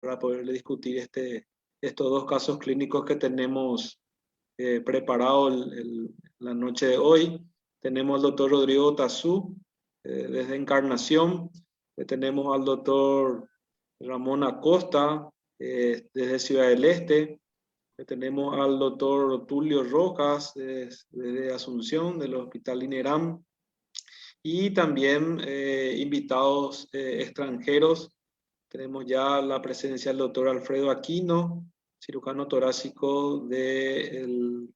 para poder discutir estos dos casos clínicos que tenemos preparados la noche de hoy. Tenemos al doctor Rodrigo Tazú, desde Encarnación. Tenemos al doctor Ramón Acosta, desde Ciudad del Este. Tenemos al doctor Tulio Rojas, desde Asunción, del Hospital INERAM. Y también invitados extranjeros. Tenemos ya la presencia del doctor Alfredo Aquino, cirujano torácico del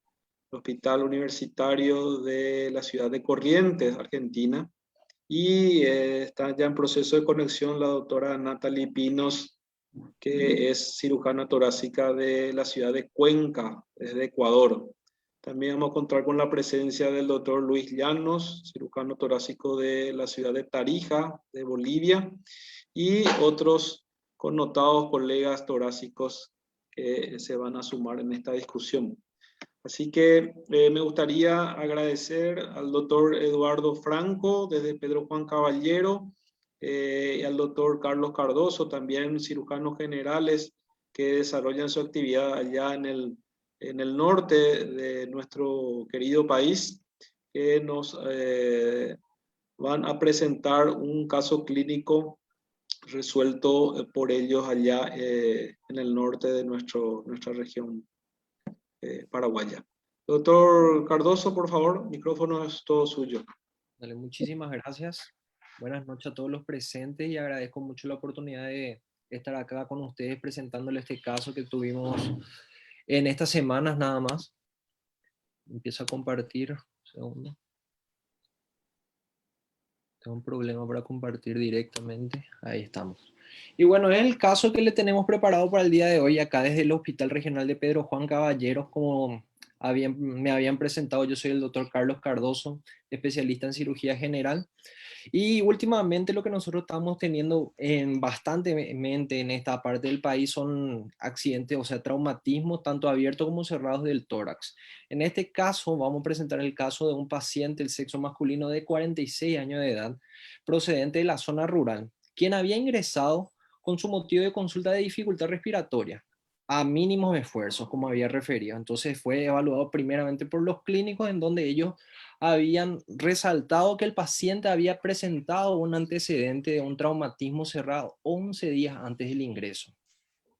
Hospital Universitario de la ciudad de Corrientes, Argentina. Y está ya en proceso de conexión la doctora Natalie Pinos, que es cirujana torácica de la ciudad de Cuenca, desde Ecuador. También vamos a contar con la presencia del doctor Luis Llanos, cirujano torácico de la ciudad de Tarija, de Bolivia, y otros connotados colegas torácicos que se van a sumar en esta discusión. Así que me gustaría agradecer al doctor Eduardo Franco, desde Pedro Juan Caballero, y al doctor Carlos Cardoso, también cirujanos generales que desarrollan su actividad allá en el norte de nuestro querido país, que nos van a presentar un caso clínico resuelto por ellos allá en el norte de nuestra región paraguaya. Doctor Cardoso, por favor, micrófono es todo suyo. Dale, muchísimas gracias. Buenas noches a todos los presentes y agradezco mucho la oportunidad de estar acá con ustedes presentándole este caso que tuvimos en estas semanas nada más. Empiezo a compartir. Un segundo. Tengo un problema para compartir directamente. Ahí estamos. Y bueno, es el caso que le tenemos preparado para el día de hoy acá desde el Hospital Regional de Pedro Juan Caballeros. Como me habían presentado, yo soy el doctor Carlos Cardoso, especialista en cirugía general. Y últimamente lo que nosotros estamos teniendo bastantemente en esta parte del país son accidentes, o sea, traumatismos tanto abiertos como cerrados del tórax. En este caso vamos a presentar el caso de un paciente, el sexo masculino de 46 años de edad, procedente de la zona rural, quien había ingresado con su motivo de consulta de dificultad respiratoria a mínimos esfuerzos, como había referido. Entonces fue evaluado primeramente por los clínicos en donde ellos habían resaltado que el paciente había presentado un antecedente de un traumatismo cerrado 11 días antes del ingreso,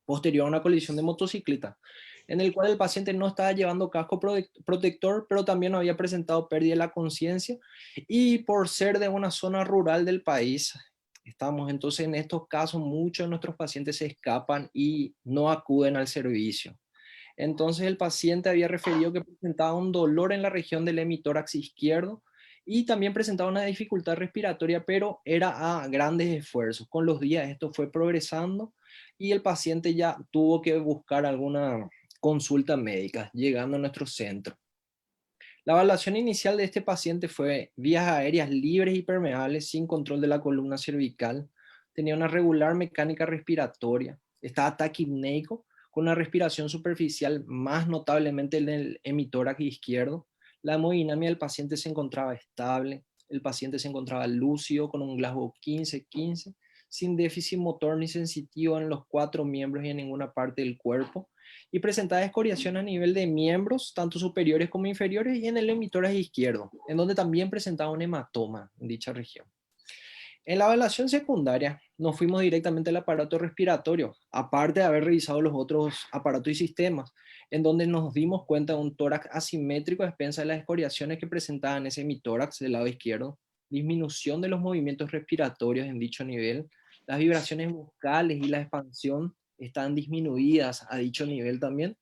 posterior a una colisión de motocicleta, en el cual el paciente no estaba llevando casco protector, pero también había presentado pérdida de la conciencia, y por ser de una zona rural del país, estamos entonces en estos casos, muchos de nuestros pacientes se escapan y no acuden al servicio. Entonces el paciente había referido que presentaba un dolor en la región del hemitórax izquierdo y también presentaba una dificultad respiratoria, pero era a grandes esfuerzos. Con los días esto fue progresando y el paciente ya tuvo que buscar alguna consulta médica, llegando a nuestro centro. La evaluación inicial de este paciente fue vías aéreas libres y permeables sin control de la columna cervical, tenía una regular mecánica respiratoria, estaba taquipneico, con una respiración superficial más notablemente en el hemitórax izquierdo. La hemodinamia del paciente se encontraba estable, el paciente se encontraba lúcido con un Glasgow 15-15, sin déficit motor ni sensitivo en los 4 miembros y en ninguna parte del cuerpo, y presentaba escoriación a nivel de miembros, tanto superiores como inferiores, y en el emitórax izquierdo, en donde también presentaba un hematoma en dicha región. En la evaluación secundaria, nos fuimos directamente al aparato respiratorio, aparte de haber revisado los otros aparatos y sistemas, en donde nos dimos cuenta de un tórax asimétrico a expensas de las escoriaciones que presentaban ese hemitórax del lado izquierdo, disminución de los movimientos respiratorios en dicho nivel, las vibraciones vocales y la expansión están disminuidas a dicho nivel también,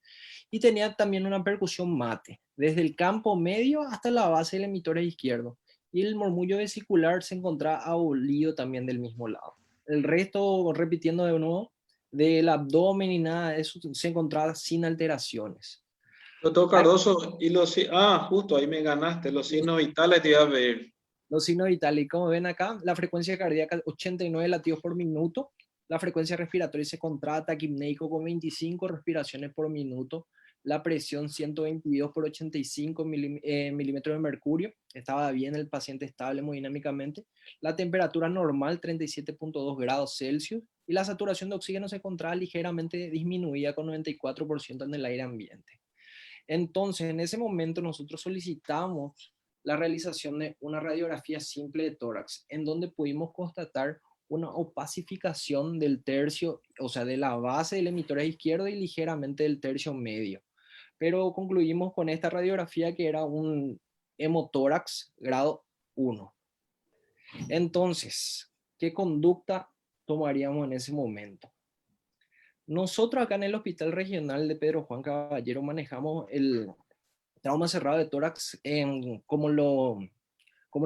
y tenía también una percusión mate, desde el campo medio hasta la base del emitórax izquierdo, y el murmullo vesicular se encontraba abolido también del mismo lado. El resto, repitiendo de nuevo, del abdomen y nada de eso se encontraba sin alteraciones. Doctor Cardoso, justo ahí me ganaste, los signos vitales te iba a ver. Los signos vitales, como ven acá, la frecuencia cardíaca 89 latidos por minuto, la frecuencia respiratoria se contrata, taquipneico con 25 respiraciones por minuto, la presión 122 por 85 milímetros de mercurio, estaba bien el paciente estable hemodinámicamente, la temperatura normal 37.2 grados Celsius y la saturación de oxígeno se encontraba ligeramente disminuida con 94% en el aire ambiente. Entonces, en ese momento nosotros solicitamos la realización de una radiografía simple de tórax, en donde pudimos constatar una opacificación del tercio, o sea, de la base del emitor izquierdo y ligeramente del tercio medio. Pero concluimos con esta radiografía que era un hemotórax grado 1. Entonces, ¿qué conducta tomaríamos en ese momento? Nosotros acá en el Hospital Regional de Pedro Juan Caballero manejamos el trauma cerrado de tórax como lo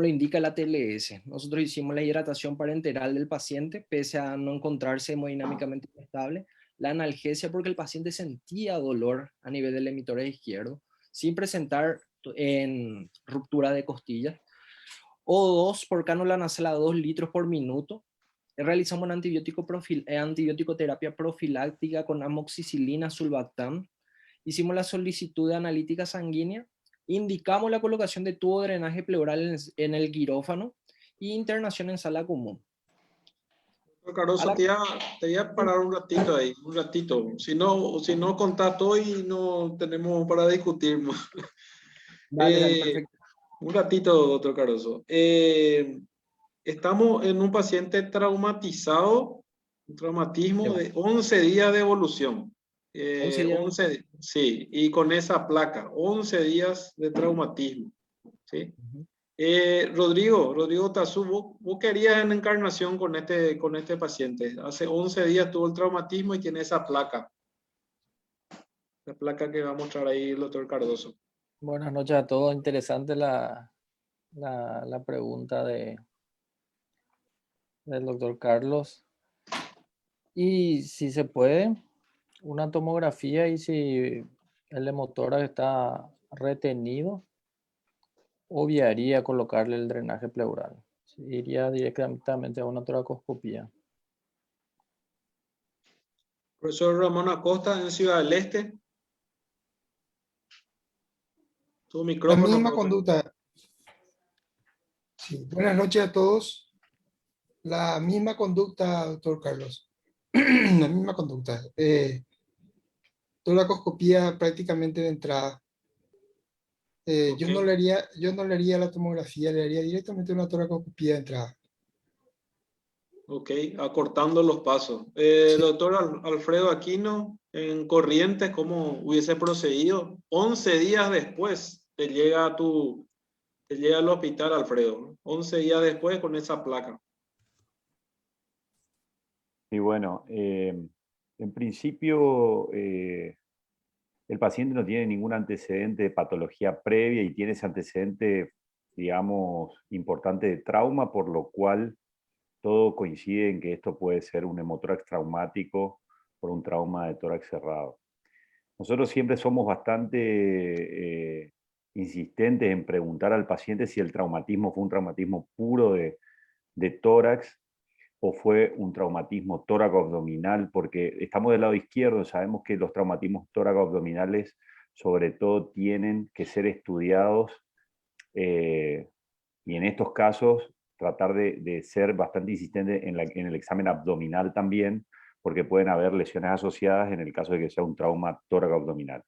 indica la TLS. Nosotros hicimos la hidratación parenteral del paciente, pese a no encontrarse hemodinámicamente estable, la analgesia porque el paciente sentía dolor a nivel del emitor izquierdo, sin presentar en ruptura de costillas. O2 por cánula nasal a 2 litros por minuto. Realizamos una antibiótico terapia profiláctica con amoxicilina sulbactam. Hicimos la solicitud de analítica sanguínea. Indicamos la colocación de tubo de drenaje pleural en el quirófano y internación en sala común. Caroso, te voy a parar un ratito ahí, un ratito. Si no contás hoy, no tenemos para discutir más. Dale, perfecto. Un ratito, doctor Caroso. Estamos en un paciente traumatizado, un traumatismo de 11 días de evolución. 11 días. 11, sí, y con esa placa, 11 días de traumatismo. ¿Sí? Rodrigo Tazú, vos querías en Encarnación con este paciente. Hace 11 días tuvo el traumatismo y tiene esa placa. La placa que va a mostrar ahí el doctor Cardoso. Buenas noches a todos. Interesante la pregunta del doctor Carlos. Y si se puede, una tomografía y si el hemotórax está retenido, obviaría colocarle el drenaje pleural. Iría directamente a una toracoscopía. Profesor Ramón Acosta, en Ciudad del Este. Tu micrófono. La misma conducta. Sí. Buenas noches a todos. La misma conducta, doctor Carlos. La misma conducta. Toracoscopía prácticamente de entrada. Okay. Yo no le haría la tomografía, le haría directamente una toracoscopía de entrada. Ok, acortando los pasos. Sí. Doctor Alfredo Aquino, en Corrientes, ¿cómo hubiese procedido? 11 días después te llega al hospital, Alfredo. 11 días después con esa placa. Y bueno, en principio el paciente no tiene ningún antecedente de patología previa y tiene ese antecedente, digamos, importante de trauma, por lo cual todo coincide en que esto puede ser un hemotórax traumático por un trauma de tórax cerrado. Nosotros siempre somos bastante insistentes en preguntar al paciente si el traumatismo fue un traumatismo puro de tórax o fue un traumatismo tóraco-abdominal, porque estamos del lado izquierdo, sabemos que los traumatismos tóraco-abdominales sobre todo tienen que ser estudiados y en estos casos tratar de ser bastante insistente en el examen abdominal también, porque pueden haber lesiones asociadas en el caso de que sea un trauma tóraco-abdominal.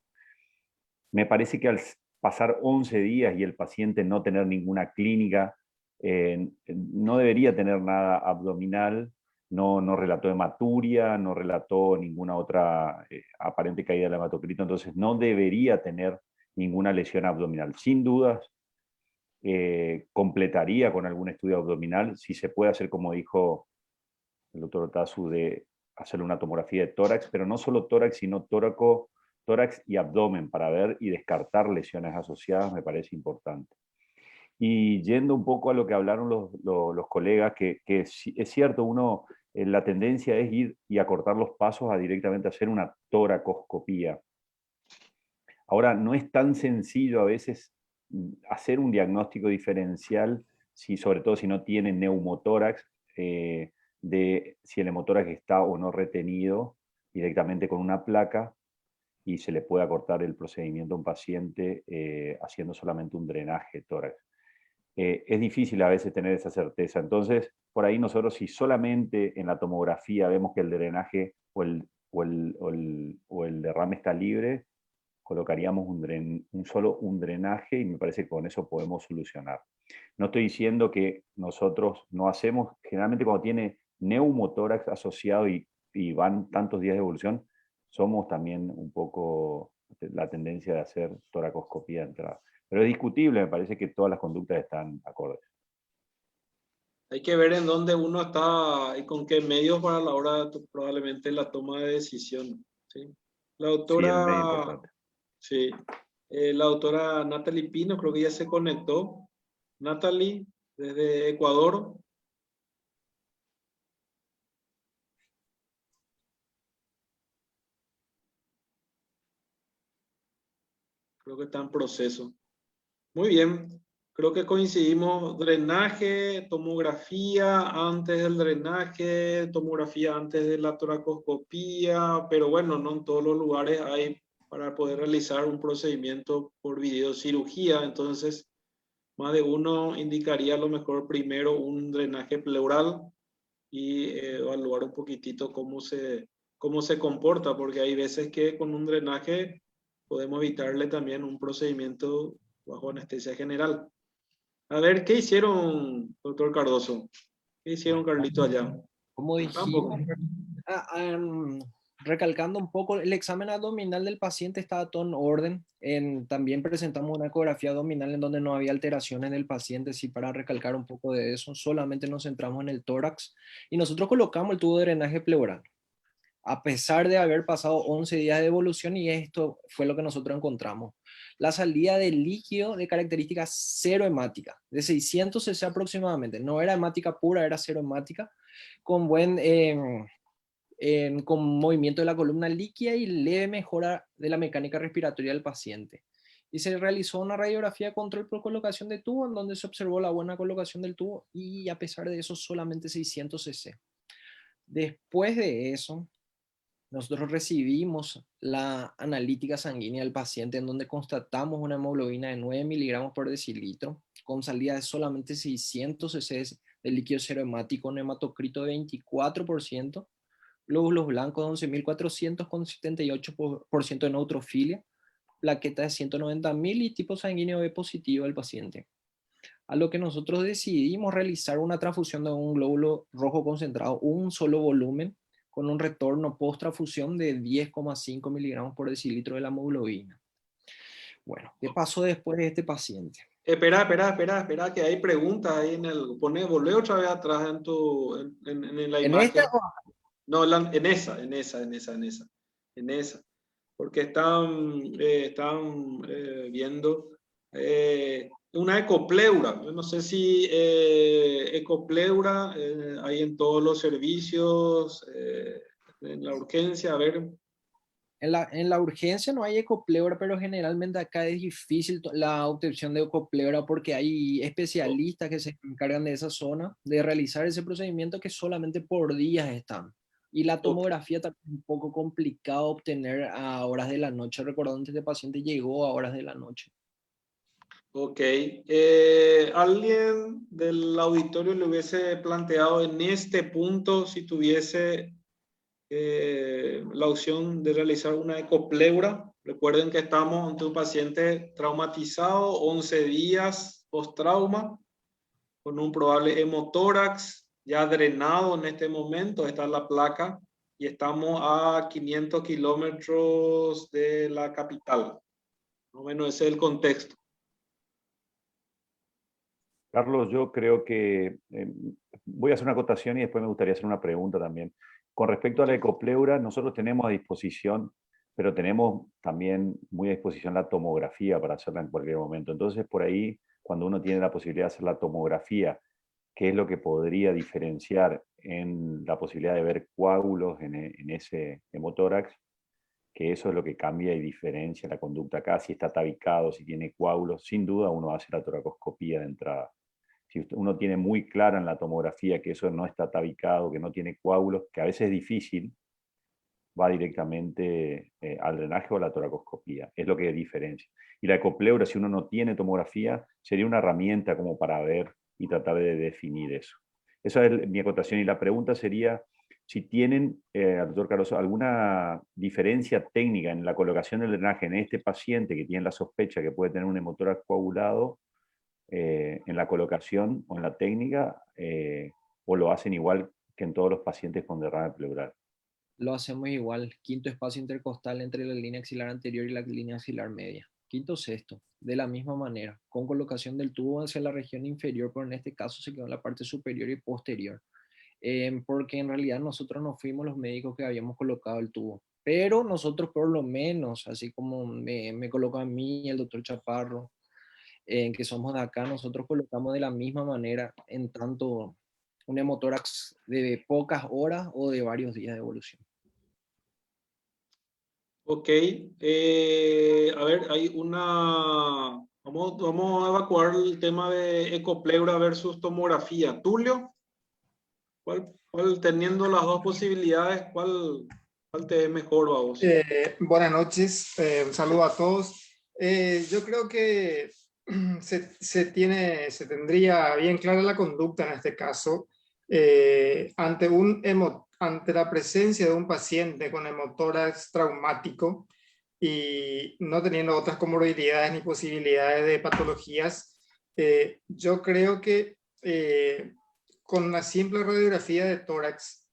Me parece que al pasar 11 días y el paciente no tener ninguna clínica, no debería tener nada abdominal, no relató hematuria, no relató ninguna otra aparente caída del hematocrito, entonces no debería tener ninguna lesión abdominal. Sin dudas, completaría con algún estudio abdominal, si se puede hacer, como dijo el doctor Otazu, de hacerle una tomografía de tórax, pero no solo tórax, sino tórax y abdomen para ver y descartar lesiones asociadas, me parece importante. Y yendo un poco a lo que hablaron los colegas, que es cierto, la tendencia es ir y acortar los pasos a directamente hacer una toracoscopía. Ahora, no es tan sencillo a veces hacer un diagnóstico diferencial, sobre todo si no tiene neumotórax, de si el hemotórax está o no retenido directamente con una placa. y se le puede acortar el procedimiento a un paciente haciendo solamente un drenaje tórax. Es difícil a veces tener esa certeza. Entonces, por ahí nosotros, si solamente en la tomografía vemos que el drenaje o el derrame está libre, colocaríamos solo un drenaje y me parece que con eso podemos solucionar. No estoy diciendo que nosotros no hacemos, generalmente cuando tiene neumotórax asociado y van tantos días de evolución, somos también un poco la tendencia de hacer toracoscopía de entrada. Pero es discutible, me parece que todas las conductas están acordes. Hay que ver en dónde uno está y con qué medios para la hora de probablemente la toma de decisión. ¿Sí? La Sí, es muy doctora, importante. sí, la doctora Natalie Pino, creo que ya se conectó. Natalie, desde Ecuador. Creo que está en proceso. Muy bien. Creo que coincidimos, drenaje, tomografía antes del drenaje, tomografía antes de la toracoscopía, pero bueno, no en todos los lugares hay para poder realizar un procedimiento por videocirugía, entonces más de uno indicaría a lo mejor primero un drenaje pleural y evaluar un poquitito cómo se comporta, porque hay veces que con un drenaje podemos evitarle también un procedimiento bajo anestesia general. A ver, ¿qué hicieron, doctor Cardoso? ¿Qué hicieron, Carlito, allá? Como Tampoco. dijimos, recalcando un poco, el examen abdominal del paciente estaba todo en orden. También presentamos una ecografía abdominal en donde no había alteraciones del paciente, sí, para recalcar un poco de eso. Solamente nos centramos en el tórax y nosotros colocamos el tubo de drenaje pleural. A pesar de haber pasado 11 días de evolución, y esto fue lo que nosotros encontramos. La salida de líquido de características cero hemática, de 600 cc aproximadamente. No era hemática pura, era cero hemática, con con movimiento de la columna líquida y leve mejora de la mecánica respiratoria del paciente. Y se realizó una radiografía de control por colocación de tubo, en donde se observó la buena colocación del tubo y a pesar de eso solamente 600 cc. Después de eso, nosotros recibimos la analítica sanguínea del paciente en donde constatamos una hemoglobina de 9 miligramos por decilitro con salida de solamente 600 cc de líquido cero hemático, un hematocrito de 24%, glóbulos blancos de 11.400 con 78% de neutrofilia, plaqueta de 190.000 y tipo sanguíneo B positivo del paciente. A lo que nosotros decidimos realizar una transfusión de un glóbulo rojo concentrado, un solo volumen, con un retorno post-transfusión de 10,5 miligramos por decilitro de la hemoglobina. Bueno, ¿qué pasó después de este paciente? Espera, que hay preguntas ahí en el... Volvé otra vez atrás en la ¿En imagen. este? No, en esa. Porque están viendo una ecopleura. Yo no sé si ecopleura hay en todos los servicios, en la urgencia, a ver. En la urgencia no hay ecopleura, pero generalmente acá es difícil la obtención de ecopleura porque hay especialistas que se encargan de esa zona, de realizar ese procedimiento que solamente por días están. Y la tomografía también es un poco complicado obtener a horas de la noche. Recordando que este paciente llegó a horas de la noche. Ok. ¿Alguien del auditorio le hubiese planteado en este punto si tuviese la opción de realizar una ecopleura? Recuerden que estamos ante un paciente traumatizado, 11 días post-trauma, con un probable hemotórax ya drenado en este momento. Está la placa y estamos a 500 kilómetros de la capital. Más o menos ese es el contexto. Carlos, yo creo que voy a hacer una acotación y después me gustaría hacer una pregunta también. Con respecto a la ecopleura, nosotros tenemos a disposición, pero tenemos también muy a disposición la tomografía para hacerla en cualquier momento. Entonces, por ahí, cuando uno tiene la posibilidad de hacer la tomografía, ¿qué es lo que podría diferenciar en la posibilidad de ver coágulos en ese hemotórax? Que eso es lo que cambia y diferencia la conducta acá, si está tabicado, si tiene coágulos. Sin duda uno hace la toracoscopía de entrada. Si uno tiene muy clara en la tomografía que eso no está tabicado, que no tiene coágulos, que a veces es difícil, va directamente al drenaje o a la toracoscopía. Es lo que diferencia. Y la ecopleura, si uno no tiene tomografía, sería una herramienta como para ver y tratar de definir eso. Esa es mi acotación. Y la pregunta sería si tienen, doctor Cardoso, alguna diferencia técnica en la colocación del drenaje en este paciente que tiene la sospecha que puede tener un hemotórax coagulado, en la colocación o en la técnica, o lo hacen igual que en todos los pacientes con derrame pleural. Lo hacemos igual, quinto espacio intercostal entre la línea axilar anterior y la línea axilar media. Quinto sexto, de la misma manera, con colocación del tubo hacia la región inferior, pero en este caso se quedó en la parte superior y posterior. Porque en realidad nosotros no fuimos los médicos que habíamos colocado el tubo. Pero nosotros por lo menos, así como me colocó a mí y el doctor Chaparro, que somos de acá, nosotros colocamos de la misma manera en tanto un hemotórax de pocas horas o de varios días de evolución. Ok, a ver, hay una... Vamos a evacuar el tema de ecopleura versus tomografía. Tulio, teniendo las dos posibilidades, ¿cuál te es mejor a vos? Buenas noches, un saludo a todos. Yo creo que se tendría bien clara la conducta en este caso ante la presencia de un paciente con hemotórax traumático y no teniendo otras comorbilidades ni posibilidades de patologías. Yo creo que con la simple radiografía de tórax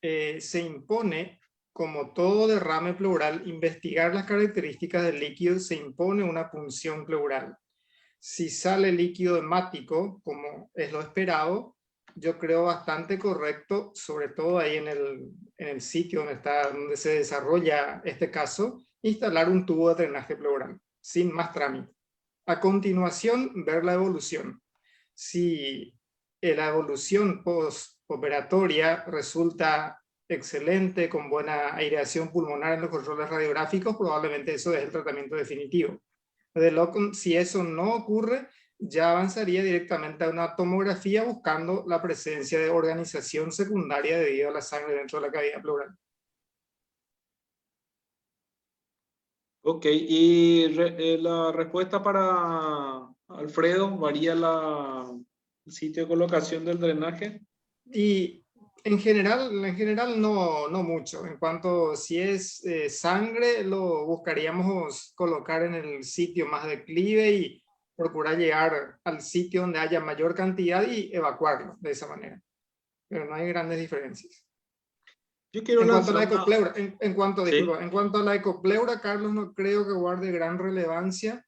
se impone, como todo derrame pleural, investigar las características del líquido. Se impone una punción pleural. Si sale líquido hemático, como es lo esperado, yo creo bastante correcto, sobre todo ahí en el sitio donde se desarrolla este caso, instalar un tubo de drenaje pleural, sin más trámite. A continuación, ver la evolución. Si la evolución postoperatoria resulta excelente, con buena aireación pulmonar en los controles radiográficos, probablemente eso es el tratamiento definitivo. Si eso no ocurre, ya avanzaría directamente a una tomografía buscando la presencia de organización secundaria debido a la sangre dentro de la cavidad pleural. Ok, y la respuesta para Alfredo, ¿varía el sitio de colocación del drenaje? Y en general no mucho. En cuanto si es sangre, lo buscaríamos colocar en el sitio más declive y procurar llegar al sitio donde haya mayor cantidad y evacuarlo de esa manera. Pero no hay grandes diferencias. Yo quiero En cuanto a la lanzar una... ecopleura, Sí. disculpa, en cuanto a la ecopleura, Carlos, no creo que guarde gran relevancia,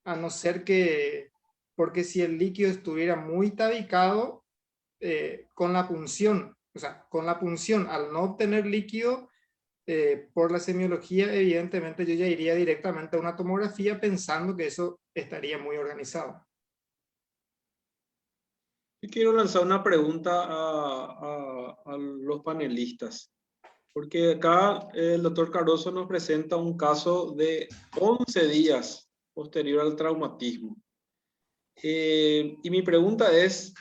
a no ser que, porque si el líquido estuviera muy tabicado, con la punción, o sea, con la punción, al no obtener líquido por la semiología, evidentemente yo ya iría directamente a una tomografía pensando que eso estaría muy organizado. Yo quiero lanzar una pregunta a los panelistas, porque acá el doctor Cardoso nos presenta un caso de 11 días posterior al traumatismo. Y mi pregunta es,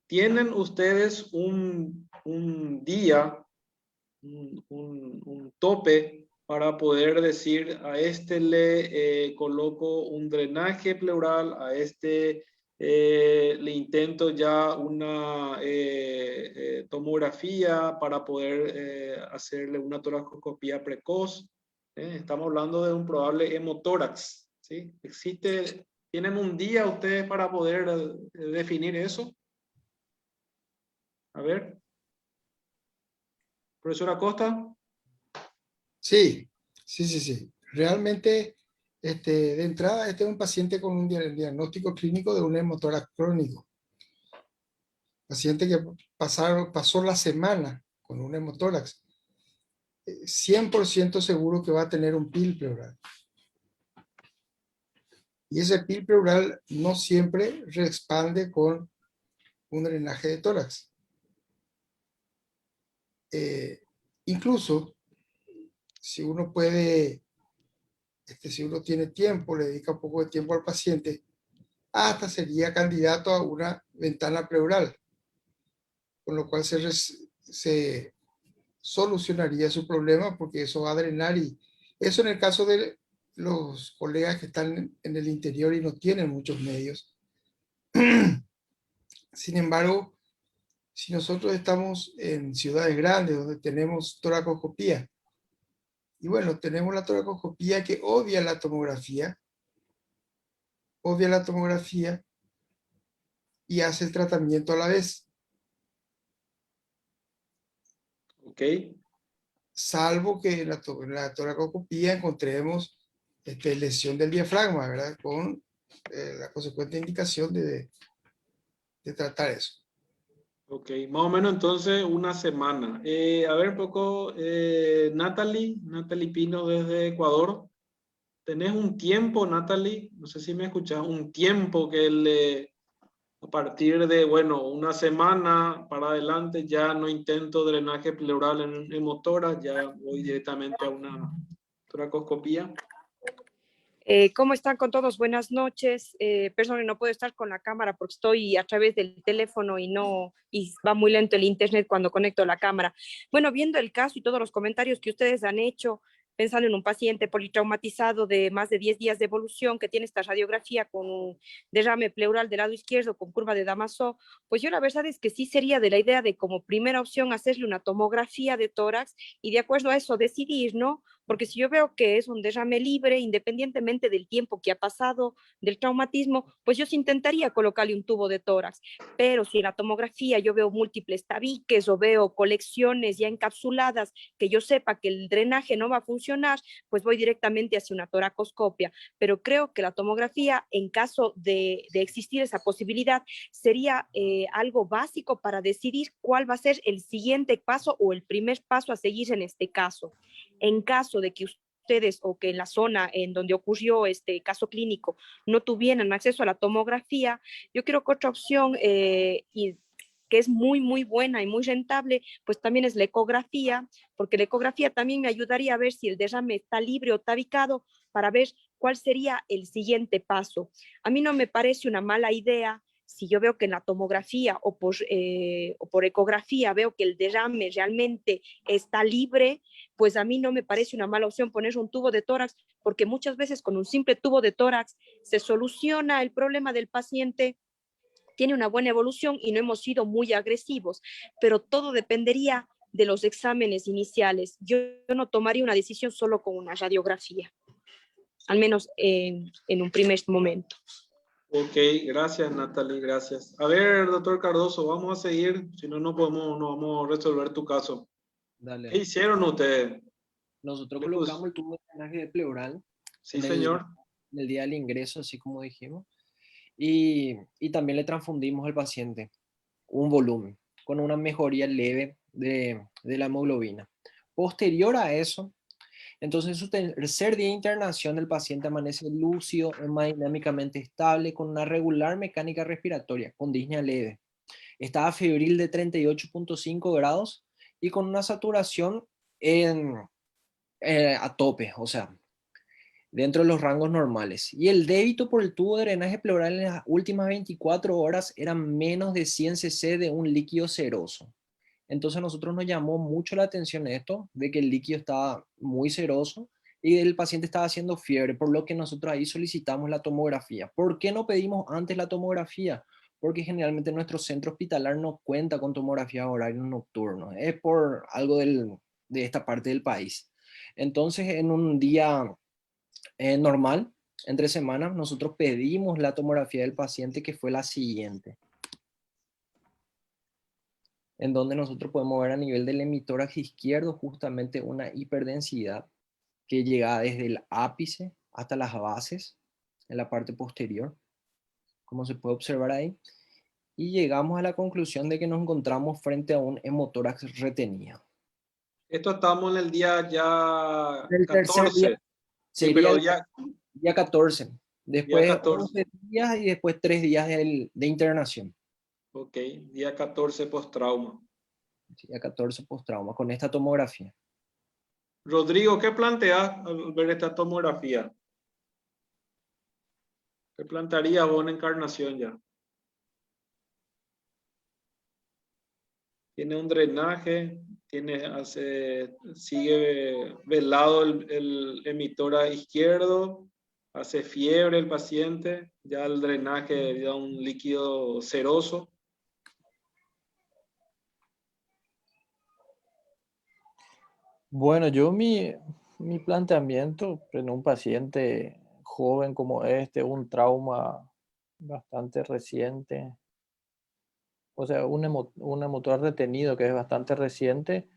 ¿tienen ustedes un día, un tope para poder decir a este le coloco un drenaje pleural, a este le intento ya una tomografía para poder hacerle una toracoscopía precoz? Estamos hablando de un probable hemotórax, ¿sí? ¿Tienen un día ustedes para poder definir eso? A ver. Profesor Acosta. Sí. Realmente, de entrada, este es un paciente con un diagnóstico clínico de un hemotórax crónico. Paciente que pasó la semana con un hemotórax. 100% seguro que va a tener un PIL pleural. Y ese PIL pleural no siempre respalde con un drenaje de tórax. Incluso, si uno puede, si uno tiene tiempo, le dedica un poco de tiempo al paciente, hasta sería candidato a una ventana pleural, con lo cual se solucionaría su problema porque eso va a drenar, y eso en el caso de los colegas que están en el interior y no tienen muchos medios. Sin embargo, si nosotros estamos en ciudades grandes donde tenemos toracoscopía, y bueno, tenemos la toracoscopía que obvia la tomografía y hace el tratamiento a la vez, Ok. salvo que en la toracoscopía encontremos lesión del diafragma, ¿verdad? Con la consecuente indicación de tratar eso. Ok, más o menos entonces una semana. A ver un poco, Natalie Pino desde Ecuador. ¿Tenés un tiempo, Natalie? No sé si me escuchás, un tiempo a partir de, bueno, una semana para adelante ya no intento drenaje pleural en motora, ya voy directamente a una toracoscopía. ¿Cómo están con todos? Buenas noches. Perdón, no puedo estar con la cámara porque estoy a través del teléfono y va muy lento el internet cuando conecto la cámara. Bueno, viendo el caso y todos los comentarios que ustedes han hecho, pensando en un paciente politraumatizado de más de 10 días de evolución que tiene esta radiografía con un derrame pleural del lado izquierdo con curva de Damasó, pues yo la verdad es que sí sería de la idea de como primera opción hacerle una tomografía de tórax y de acuerdo a eso decidir, ¿no? Porque si yo veo que es un derrame libre, independientemente del tiempo que ha pasado del traumatismo, pues yo sí intentaría colocarle un tubo de tórax. Pero si en la tomografía yo veo múltiples tabiques o veo colecciones ya encapsuladas, que yo sepa que el drenaje no va a funcionar, pues voy directamente hacia una toracoscopia. Pero creo que la tomografía, en caso de existir esa posibilidad, sería algo básico para decidir cuál va a ser el siguiente paso o el primer paso a seguir en este caso. En caso de que ustedes o que en la zona en donde ocurrió este caso clínico no tuvieran acceso a la tomografía, yo creo que otra opción y que es muy buena y muy rentable, pues también es la ecografía, porque la ecografía también me ayudaría a ver si el derrame está libre o tabicado para ver cuál sería el siguiente paso. A mí no me parece una mala idea si yo veo que en la tomografía o por ecografía veo que el derrame realmente está libre, pues a mí no me parece una mala opción poner un tubo de tórax, porque muchas veces con un simple tubo de tórax se soluciona el problema del paciente, tiene una buena evolución y no hemos sido muy agresivos, pero todo dependería de los exámenes iniciales. Yo no tomaría una decisión solo con una radiografía, al menos en un primer momento. Ok, gracias Natalie, gracias. A ver, doctor Cardoso, vamos a seguir, si no, no vamos a resolver tu caso. Dale. ¿Qué hicieron ustedes? Nosotros colocamos el tubo de drenaje pleural Sí, señor. en el día del ingreso, así como dijimos, y también le transfundimos al paciente un volumen con una mejoría leve de la hemoglobina. Posterior a eso, entonces, en su tercer día de internación, el paciente amanece lúcido, hemodinámicamente estable, con una regular mecánica respiratoria, con disnea leve. Estaba febril de 38.5 grados y con una saturación a tope, o sea, dentro de los rangos normales. Y el débito por el tubo de drenaje pleural en las últimas 24 horas era menos de 100 cc de un líquido seroso. Entonces a nosotros nos llamó mucho la atención esto, de que el líquido estaba muy seroso y el paciente estaba haciendo fiebre, por lo que nosotros ahí solicitamos la tomografía. ¿Por qué no pedimos antes la tomografía? Porque generalmente nuestro centro hospitalar no cuenta con tomografía horario nocturno. Es por algo de esta parte del país. Entonces, en un día normal, entre semanas, nosotros pedimos la tomografía del paciente, que fue la siguiente, en donde nosotros podemos ver a nivel del hemitórax izquierdo justamente una hiperdensidad que llega desde el ápice hasta las bases, en la parte posterior, como se puede observar ahí, y llegamos a la conclusión de que nos encontramos frente a un hemotórax retenido. Esto estamos en el día ya El tercer 14. día Sí, sería pero el ya día 14, día después 14. 11 días y después 3 días de internación. Ok, día 14 post-trauma. Día 14 post-trauma con esta tomografía. Rodrigo, ¿qué planteas al ver esta tomografía? ¿Qué plantearía vos en encarnación ya? Tiene un drenaje, sigue velado el emitor a izquierdo, hace fiebre el paciente, ya el drenaje da un líquido ceroso. Bueno, mi planteamiento en un paciente joven como este, un trauma bastante reciente, o sea, un emotor retenido que es bastante reciente,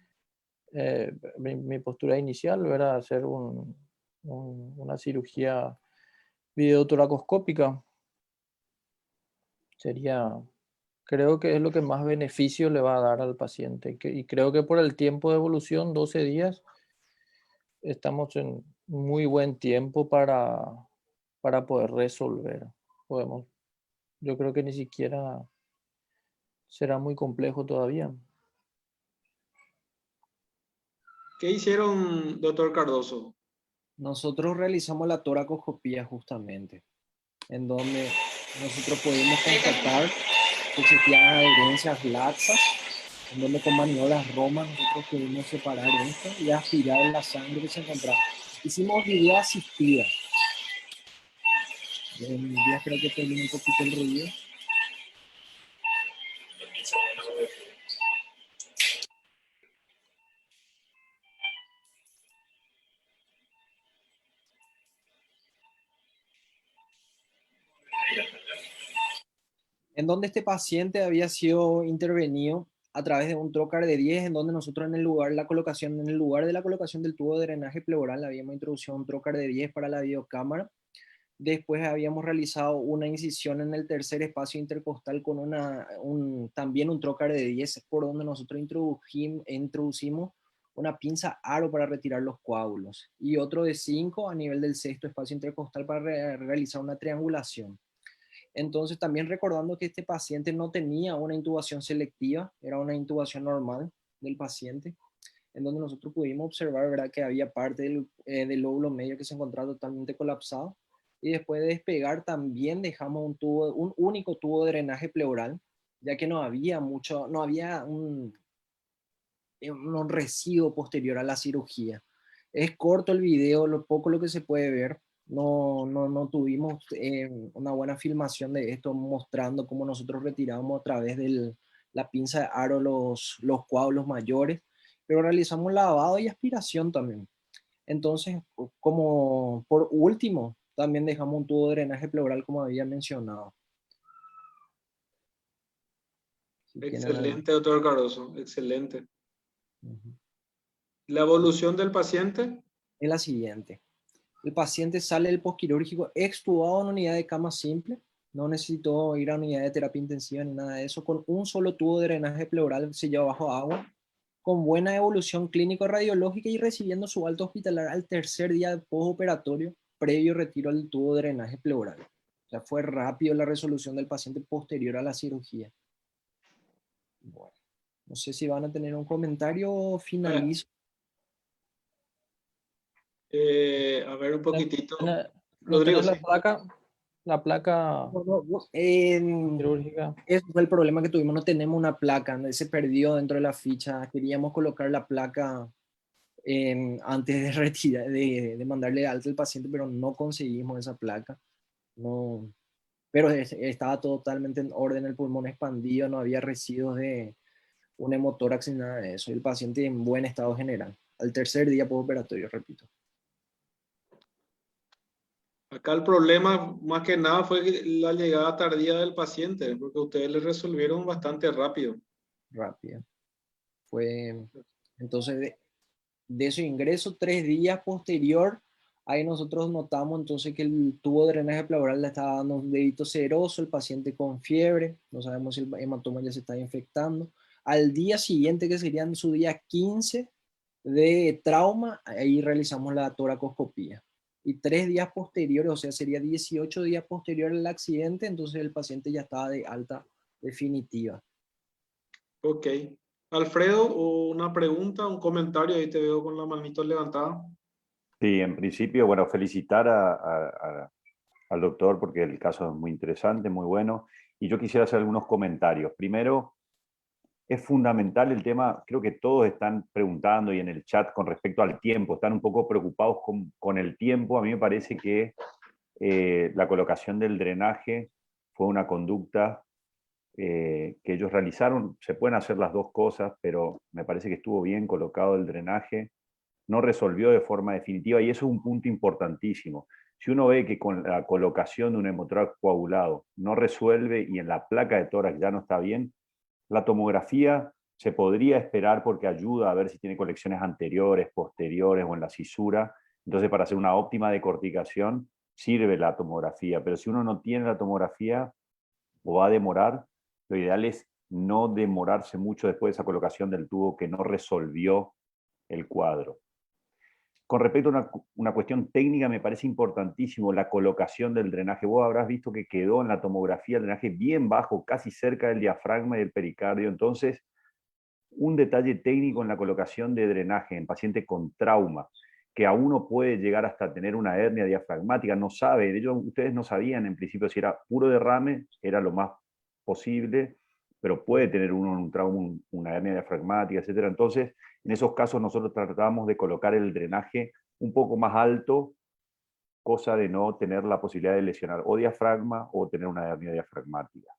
mi postura inicial era hacer una cirugía videotoracoscópica. Creo que es lo que más beneficio le va a dar al paciente. Y creo que por el tiempo de evolución, 12 días, estamos en muy buen tiempo para poder resolver. Yo creo que ni siquiera será muy complejo todavía. ¿Qué hicieron, doctor Cardoso? Nosotros realizamos la toracoscopía justamente, en donde nosotros pudimos constatar que existían adherencias laxas, en donde con maniobras romas nosotros pudimos separar esto y aspirar la sangre que se encontraba. Hicimos video asistida. Ya creo que termina un poquito el ruido. En donde este paciente había sido intervenido a través de un trocar de 10, en donde nosotros en el lugar de la colocación del tubo de drenaje pleural habíamos introducido un trocar de 10 para la videocámara. Después habíamos realizado una incisión en el tercer espacio intercostal con también un trocar de 10, por donde nosotros introducimos una pinza aro para retirar los coágulos y otro de 5 a nivel del sexto espacio intercostal para realizar una triangulación. Entonces, también recordando que este paciente no tenía una intubación selectiva, era una intubación normal del paciente, en donde nosotros pudimos observar, ¿verdad?, que había parte del lóbulo medio que se encontraba totalmente colapsado. Y después de despegar también dejamos un único tubo de drenaje pleural, ya que no había un residuo posterior a la cirugía. Es corto el video, lo que se puede ver. No tuvimos una buena filmación de esto mostrando cómo nosotros retiramos a través de la pinza de aro los coágulos mayores, pero realizamos lavado y aspiración también. Entonces, como por último, también dejamos un tubo de drenaje pleural como había mencionado. Excelente, doctor Cardoso, excelente. ¿La evolución del paciente? Es la siguiente. El paciente sale del postquirúrgico extubado en unidad de cama simple, no necesitó ir a unidad de terapia intensiva ni nada de eso, con un solo tubo de drenaje pleural sellado bajo agua, con buena evolución clínico-radiológica y recibiendo su alta hospitalar al tercer día postoperatorio, previo retiro del tubo de drenaje pleural. O sea, fue rápido la resolución del paciente posterior a la cirugía. Bueno, no sé si van a tener un comentario o finalizo. A ver un poquitito. ¿No Rodrigo, tenés sí. la placa quirúrgica? Ese fue el problema que tuvimos, no tenemos una placa, se perdió dentro de la ficha. Queríamos colocar la placa antes de retirar, de mandarle alta al paciente, pero no conseguimos esa placa. No, pero estaba totalmente en orden, el pulmón expandido, no había residuos de un hemotórax ni nada de eso. El paciente en buen estado general, al tercer día postoperatorio, repito. Acá el problema más que nada fue la llegada tardía del paciente, porque ustedes le resolvieron bastante rápido. Rápido. Entonces, de su ingreso 3 días posterior, ahí nosotros notamos entonces que el tubo de drenaje pleural le estaba dando un dedito ceroso, el paciente con fiebre, no sabemos si el hematoma ya se está infectando. Al día siguiente, que sería en su día 15 de trauma, ahí realizamos la toracoscopía. Y 3 días posteriores, o sea, sería 18 días posterior al accidente, entonces el paciente ya estaba de alta definitiva. Ok. Alfredo, una pregunta, un comentario, ahí te veo con la manito levantada. Sí, en principio, bueno, felicitar al doctor porque el caso es muy interesante, muy bueno. Y yo quisiera hacer algunos comentarios. Primero, es fundamental el tema, creo que todos están preguntando y en el chat con respecto al tiempo, están un poco preocupados con el tiempo. A mí me parece que la colocación del drenaje fue una conducta que ellos realizaron. Se pueden hacer las dos cosas, pero me parece que estuvo bien colocado el drenaje, no resolvió de forma definitiva, y eso es un punto importantísimo. Si uno ve que con la colocación de un hemotórax coagulado no resuelve y en la placa de tórax ya no está bien, la tomografía se podría esperar porque ayuda a ver si tiene colecciones anteriores, posteriores o en la cisura. Entonces, para hacer una óptima decorticación sirve la tomografía, pero si uno no tiene la tomografía o va a demorar, lo ideal es no demorarse mucho después de esa colocación del tubo que no resolvió el cuadro. Con respecto a una cuestión técnica, me parece importantísimo la colocación del drenaje. Vos habrás visto que quedó en la tomografía el drenaje bien bajo, casi cerca del diafragma y del pericardio. Entonces, un detalle técnico en la colocación de drenaje en paciente con trauma, que a uno puede llegar hasta tener una hernia diafragmática, no sabe, ustedes no sabían en principio si era puro derrame, era lo más posible, pero puede tener uno un trauma, una hernia diafragmática, etc. Entonces, en esos casos nosotros tratamos de colocar el drenaje un poco más alto, cosa de no tener la posibilidad de lesionar o diafragma o tener una hernia diafragmática.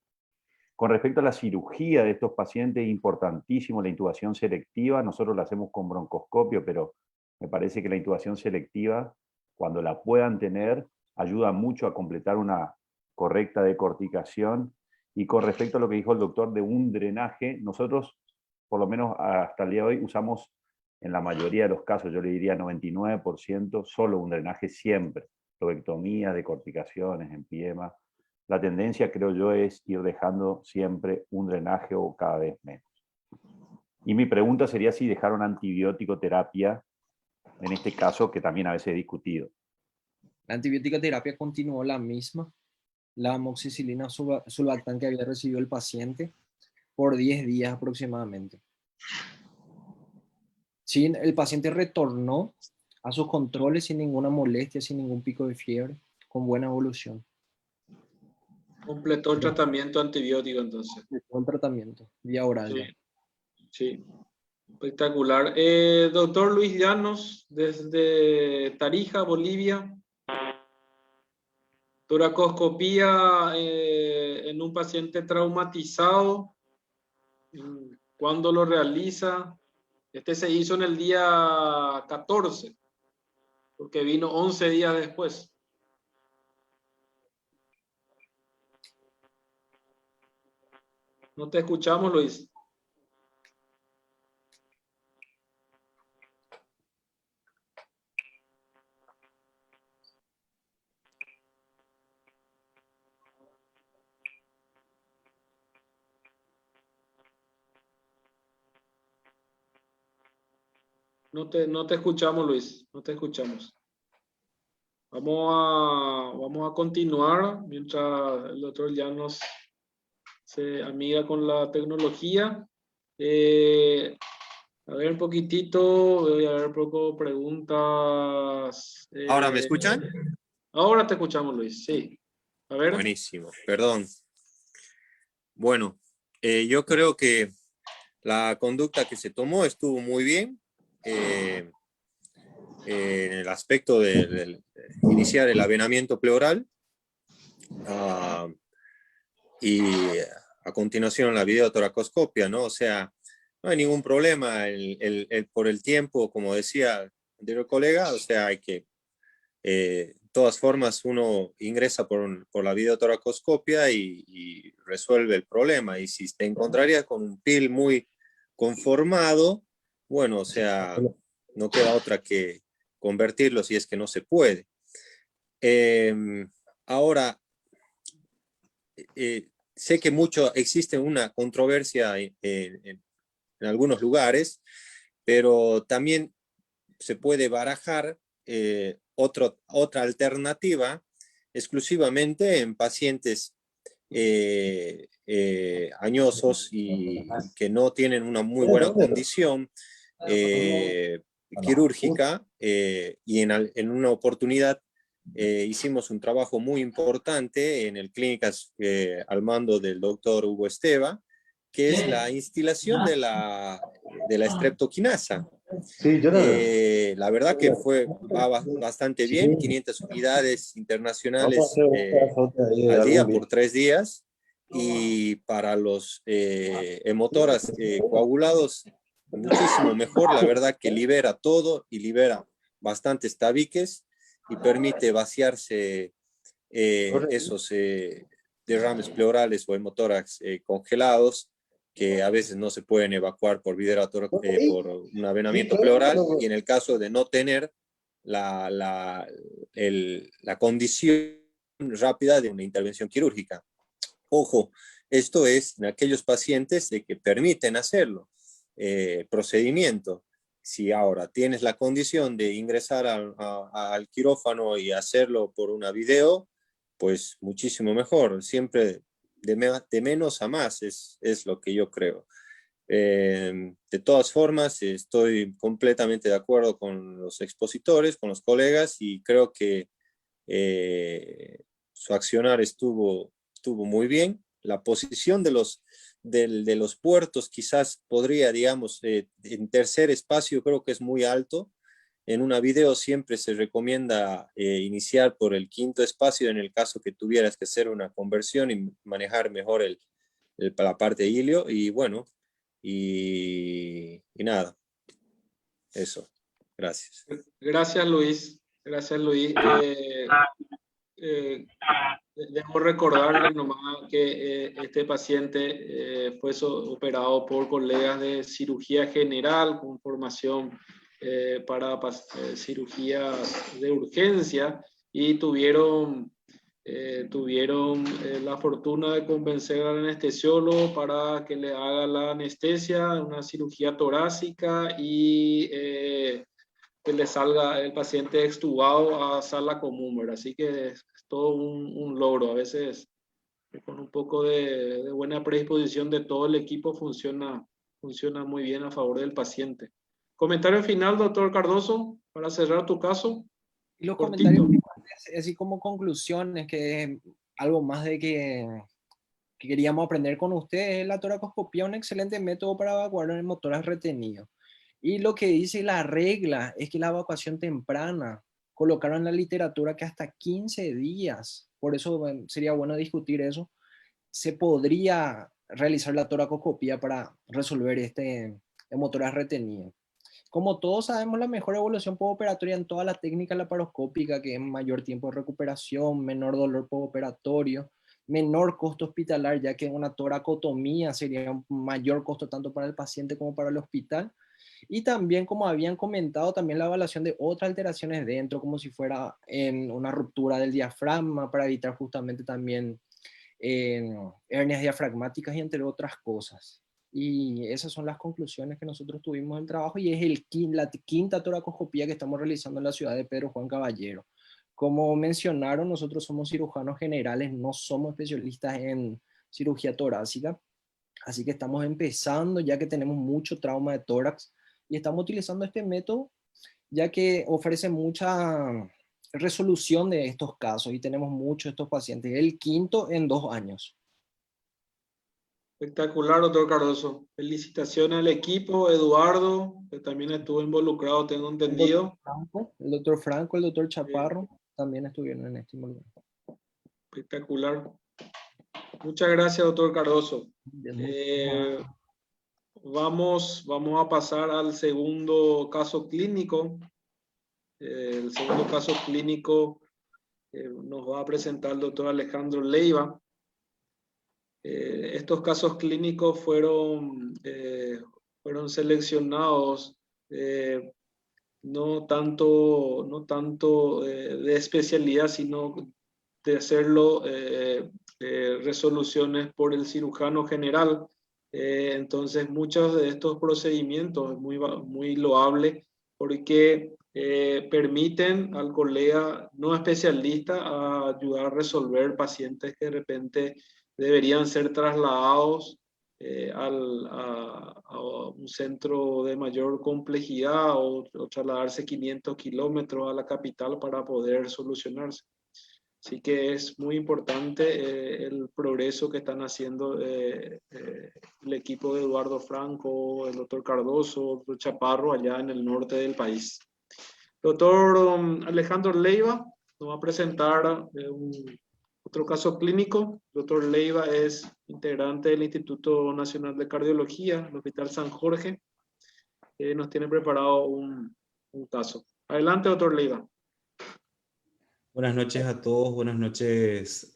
Con respecto a la cirugía de estos pacientes, es importantísimo la intubación selectiva. Nosotros la hacemos con broncoscopio, pero me parece que la intubación selectiva, cuando la puedan tener, ayuda mucho a completar una correcta decorticación. Y con respecto a lo que dijo el doctor de un drenaje, nosotros, por lo menos hasta el día de hoy, usamos en la mayoría de los casos, yo le diría 99%, solo un drenaje siempre. Lobectomías, decorticaciones, empiema. La tendencia, creo yo, es ir dejando siempre un drenaje o cada vez menos. Y mi pregunta sería si dejaron antibiótico terapia, en este caso, que también a veces he discutido. La antibiótica terapia continuó la misma, la amoxicilina sulbactam que había recibido el paciente por 10 días aproximadamente. Sí, el paciente retornó a sus controles sin ninguna molestia, sin ningún pico de fiebre, con buena evolución. Completó el tratamiento antibiótico entonces. El tratamiento, vía oral. Sí, sí. Espectacular. Doctor Luis Llanos, desde Tarija, Bolivia. Toracoscopía en un paciente traumatizado. ¿Cuándo lo realiza? Este se hizo en el día 14, porque vino 11 días después. No te escuchamos, Luis. No te escuchamos, Luis. No te escuchamos. Vamos a continuar mientras el doctor Llanos se amiga con la tecnología. A ver un poquitito, voy a ver un poco preguntas. ¿Ahora me escuchan? Ahora te escuchamos, Luis, sí. A ver. Buenísimo, perdón. Bueno, yo creo que la conducta que se tomó estuvo muy bien. En el aspecto de iniciar el avenamiento pleural. Y a continuación la videotoracoscopia, ¿no? O sea, no hay ningún problema por el tiempo, como decía el anterior colega, o sea, hay que, de todas formas, uno ingresa por la videotoracoscopia y resuelve el problema. Y si te encontraría con un PIL muy conformado, bueno, o sea, no queda otra que convertirlo si es que no se puede. Ahora, sé que existe una controversia en algunos lugares, pero también se puede barajar otra alternativa exclusivamente en pacientes añosos y que no tienen una muy buena condición quirúrgica, y en una oportunidad hicimos un trabajo muy importante en el Clínicas al mando del doctor Hugo Esteva, que es la instilación de la streptokinasa. Sí, yo La verdad que va bastante bien, 500 unidades internacionales al día por 3 días. Y para los hemotoras coagulados, muchísimo mejor. La verdad que libera todo y libera bastantes tabiques y permite vaciarse esos derrames pleurales o hemotórax congelados, que a veces no se pueden evacuar por por un avenamiento pleural, y en el caso de no tener la condición rápida de una intervención quirúrgica. Ojo, esto es en aquellos pacientes de que permiten hacerlo, procedimiento. Si ahora tienes la condición de ingresar al quirófano y hacerlo por una video, pues muchísimo mejor. Siempre de menos a más es lo que yo creo. De todas formas, estoy completamente de acuerdo con los expositores, con los colegas, y creo que su accionar estuvo muy bien. La posición de los puertos quizás podría, digamos, en tercer espacio creo que es muy alto. En una video siempre se recomienda iniciar por el quinto espacio en el caso que tuvieras que hacer una conversión y manejar mejor la parte de ilio. Y bueno, y nada, eso. Gracias. Gracias, Luis. Gracias, Luis. Debo recordarle nomás que este paciente fue operado por colegas de cirugía general con formación para cirugías de urgencia, y tuvieron la fortuna de convencer al anestesiólogo para que le haga la anestesia, una cirugía torácica, y que le salga el paciente extubado a sala común, ¿verdad? Así que es todo un logro. A veces con un poco de buena predisposición de todo el equipo funciona muy bien a favor del paciente. Comentario final, doctor Cardoso, para cerrar tu caso. Y los Cortito. comentarios, así como conclusiones, que algo más de que queríamos aprender con ustedes. La toracoscopía es un excelente método para evacuar el hemotoras retenido. Y lo que dice la regla es que la evacuación temprana, colocaron en la literatura que hasta 15 días, por eso sería bueno discutir eso, se podría realizar la toracoscopía para resolver este hemotoras retenido. Como todos sabemos, la mejor evolución postoperatoria en toda la técnica laparoscópica, que es mayor tiempo de recuperación, menor dolor postoperatorio, menor costo hospitalar, ya que una toracotomía sería un mayor costo tanto para el paciente como para el hospital. Y también, como habían comentado, también la evaluación de otras alteraciones dentro, como si fuera en una ruptura del diafragma, para evitar justamente también hernias diafragmáticas y entre otras cosas. Y esas son las conclusiones que nosotros tuvimos del trabajo, y es la quinta toracoscopía que estamos realizando en la ciudad de Pedro Juan Caballero. Como mencionaron, nosotros somos cirujanos generales, no somos especialistas en cirugía torácica, así que estamos empezando, ya que tenemos mucho trauma de tórax, y estamos utilizando este método, ya que ofrece mucha resolución de estos casos, y tenemos muchos de estos pacientes, el quinto en 2 años. Espectacular, doctor Cardoso. Felicitaciones al equipo, Eduardo, que también estuvo involucrado, tengo entendido. El doctor Franco, el doctor Chaparro, también estuvieron en este involucrado. Espectacular. Muchas gracias, doctor Cardoso. Vamos a pasar al segundo caso clínico. El segundo caso clínico nos va a presentar el doctor Alejandro Leiva. Estos casos clínicos fueron seleccionados no tanto de especialidad, sino de hacerlo resoluciones por el cirujano general. Entonces, muchos de estos procedimientos muy loable, porque permiten al colega no especialista a ayudar a resolver pacientes que de repente deberían ser trasladados a un centro de mayor complejidad, o trasladarse 500 kilómetros a la capital para poder solucionarse. Así que es muy importante el progreso que están haciendo el equipo de Eduardo Franco, el doctor Cardoso, el doctor Chaparro, allá en el norte del país. Doctor Alejandro Leiva nos va a presentar otro caso clínico. Doctor Leiva es integrante del Instituto Nacional de Cardiología, el Hospital San Jorge. Nos tiene preparado un caso. Adelante, doctor Leiva. Buenas noches a todos, buenas noches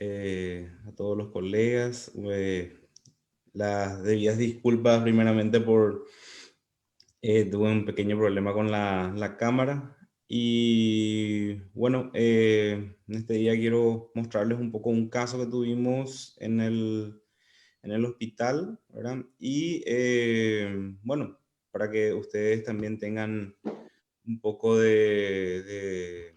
a todos los colegas. Las debidas disculpas primeramente por tuve un pequeño problema con la cámara. Y bueno, en este día quiero mostrarles un poco un caso que tuvimos en el hospital, ¿verdad? Y bueno, para que ustedes también tengan un poco de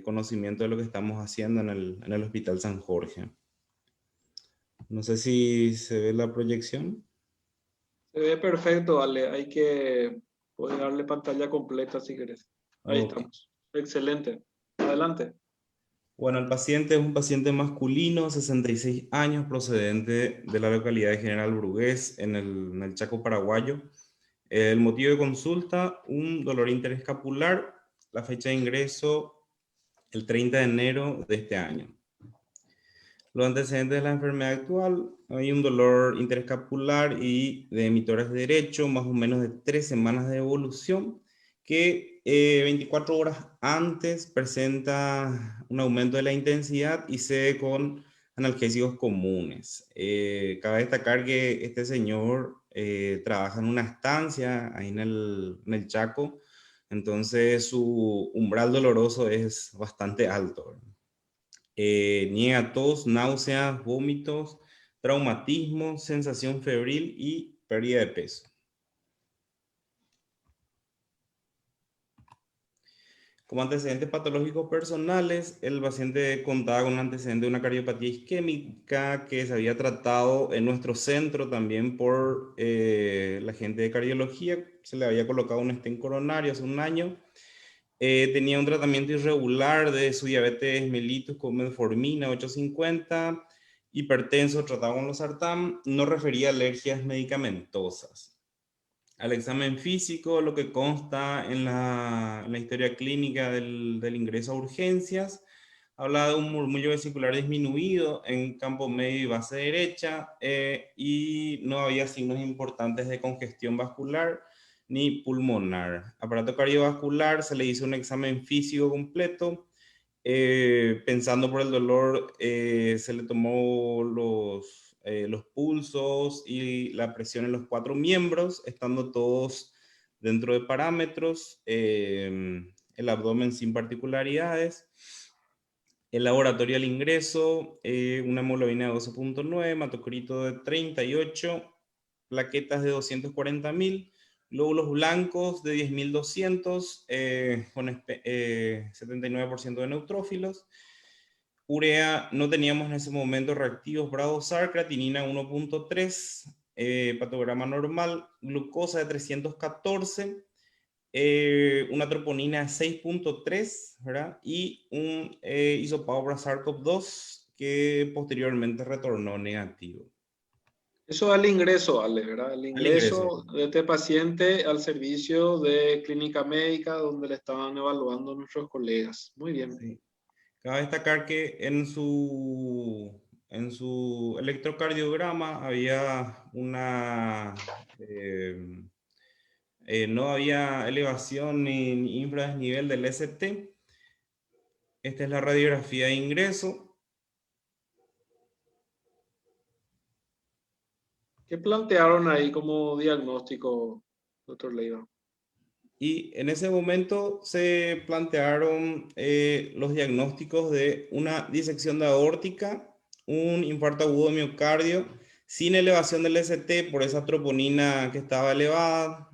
conocimiento de lo que estamos haciendo en el Hospital San Jorge. No sé si se ve la proyección. Se ve perfecto, Ale. Hay que poder darle pantalla completa si querés. Ahí Ok. estamos. Excelente. Adelante. Bueno, el paciente es un paciente masculino, 66 años, procedente de la localidad de General Brugués, en el Chaco paraguayo. El motivo de consulta, un dolor interescapular. La fecha de ingreso, el 30 de enero de este año. Los antecedentes de la enfermedad actual, hay un dolor interescapular y de emitórax derecho, más o menos de 3 semanas de evolución, que 24 horas antes presenta un aumento de la intensidad y cede con analgésicos comunes. Cabe destacar que este señor trabaja en una estancia ahí en el Chaco, entonces su umbral doloroso es bastante alto. Niega tos, náuseas, vómitos, traumatismo, sensación febril y pérdida de peso. Como antecedentes patológicos personales, el paciente contaba con un antecedente de una cardiopatía isquémica que se había tratado en nuestro centro también por la gente de cardiología. Se le había colocado un stent coronario hace un año. Tenía un tratamiento irregular de su diabetes mellitus con metformina 850, hipertenso, tratado con losartán, no refería alergias medicamentosas. Al examen físico, lo que consta en la historia clínica del ingreso a urgencias, habla de un murmullo vesicular disminuido en campo medio y base derecha y no había signos importantes de congestión vascular ni pulmonar. Aparato cardiovascular, se le hizo un examen físico completo. Pensando por el dolor, se le tomó los pulsos y la presión en los 4 miembros, estando todos dentro de parámetros, el abdomen sin particularidades. El laboratorio al ingreso, una hemoglobina de 12.9, hematocrito de 38, plaquetas de 240.000, glóbulos blancos de 10.200, con 79% de neutrófilos. Urea no teníamos en ese momento reactivos Bravo-SAR, creatinina 1.3, patograma normal, glucosa de 314, una troponina 6.3, ¿verdad? Y un hisopado para SARS-CoV-2 que posteriormente retornó negativo. Eso al ingreso, Ale, ¿verdad? El Al ingreso. ingreso de este paciente al servicio de clínica médica donde le estaban evaluando nuestros colegas. Muy bien. Sí. Cabe destacar que en su electrocardiograma había no había elevación ni infradesnivel del ST. Esta es la radiografía de ingreso. ¿Qué plantearon ahí como diagnóstico, doctor Leiva? Y en ese momento se plantearon los diagnósticos de una disección de aórtica, un infarto agudo de miocardio, sin elevación del ST por esa troponina que estaba elevada,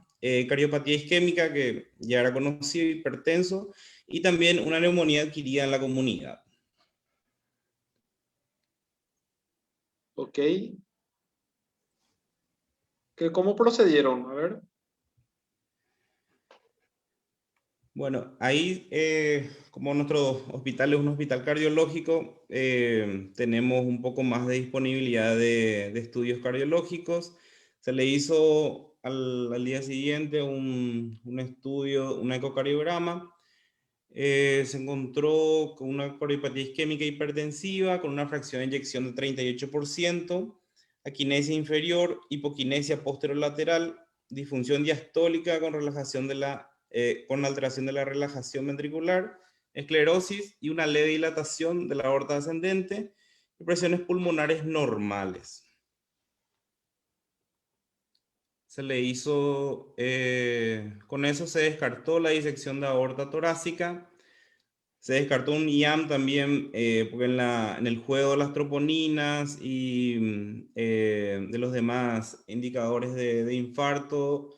cardiopatía isquémica que ya era conocido, hipertenso, y también una neumonía adquirida en la comunidad. Ok. ¿Cómo procedieron? A ver. Bueno, ahí, como nuestro hospital es un hospital cardiológico, tenemos un poco más de disponibilidad de estudios cardiológicos. Se le hizo al día siguiente un estudio, un ecocardiograma. Se encontró con una cardiopatía isquémica hipertensiva con una fracción de eyección de 38%, aquinesia inferior, hipoquinesia posterolateral, disfunción diastólica con relajación con alteración de la relajación ventricular, esclerosis y una leve dilatación de la aorta ascendente y presiones pulmonares normales. Se le hizo, con eso se descartó la disección de aorta torácica. Se descartó un IAM también, porque en el juego de las troponinas y de los demás indicadores de infarto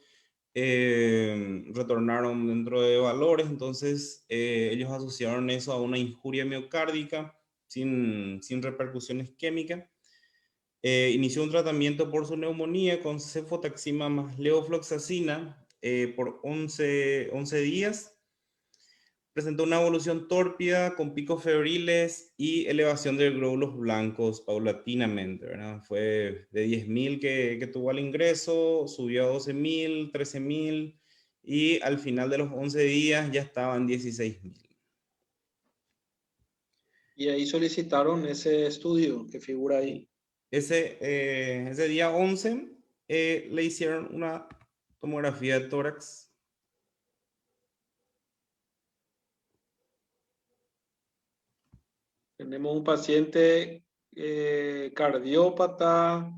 retornaron dentro de valores, entonces ellos asociaron eso a una injuria miocárdica sin repercusión isquémica. Inició un tratamiento por su neumonía con cefotaxima más levofloxacina por 11 días. Presentó una evolución tórpida con picos febriles y elevación de glóbulos blancos paulatinamente, ¿verdad? Fue de 10.000 que tuvo al ingreso, subió a 12.000, 13.000 y al final de los 11 días ya estaban 16.000. Y ahí solicitaron ese estudio que figura ahí. Ese día 11 le hicieron una tomografía de tórax. Tenemos un paciente cardiópata,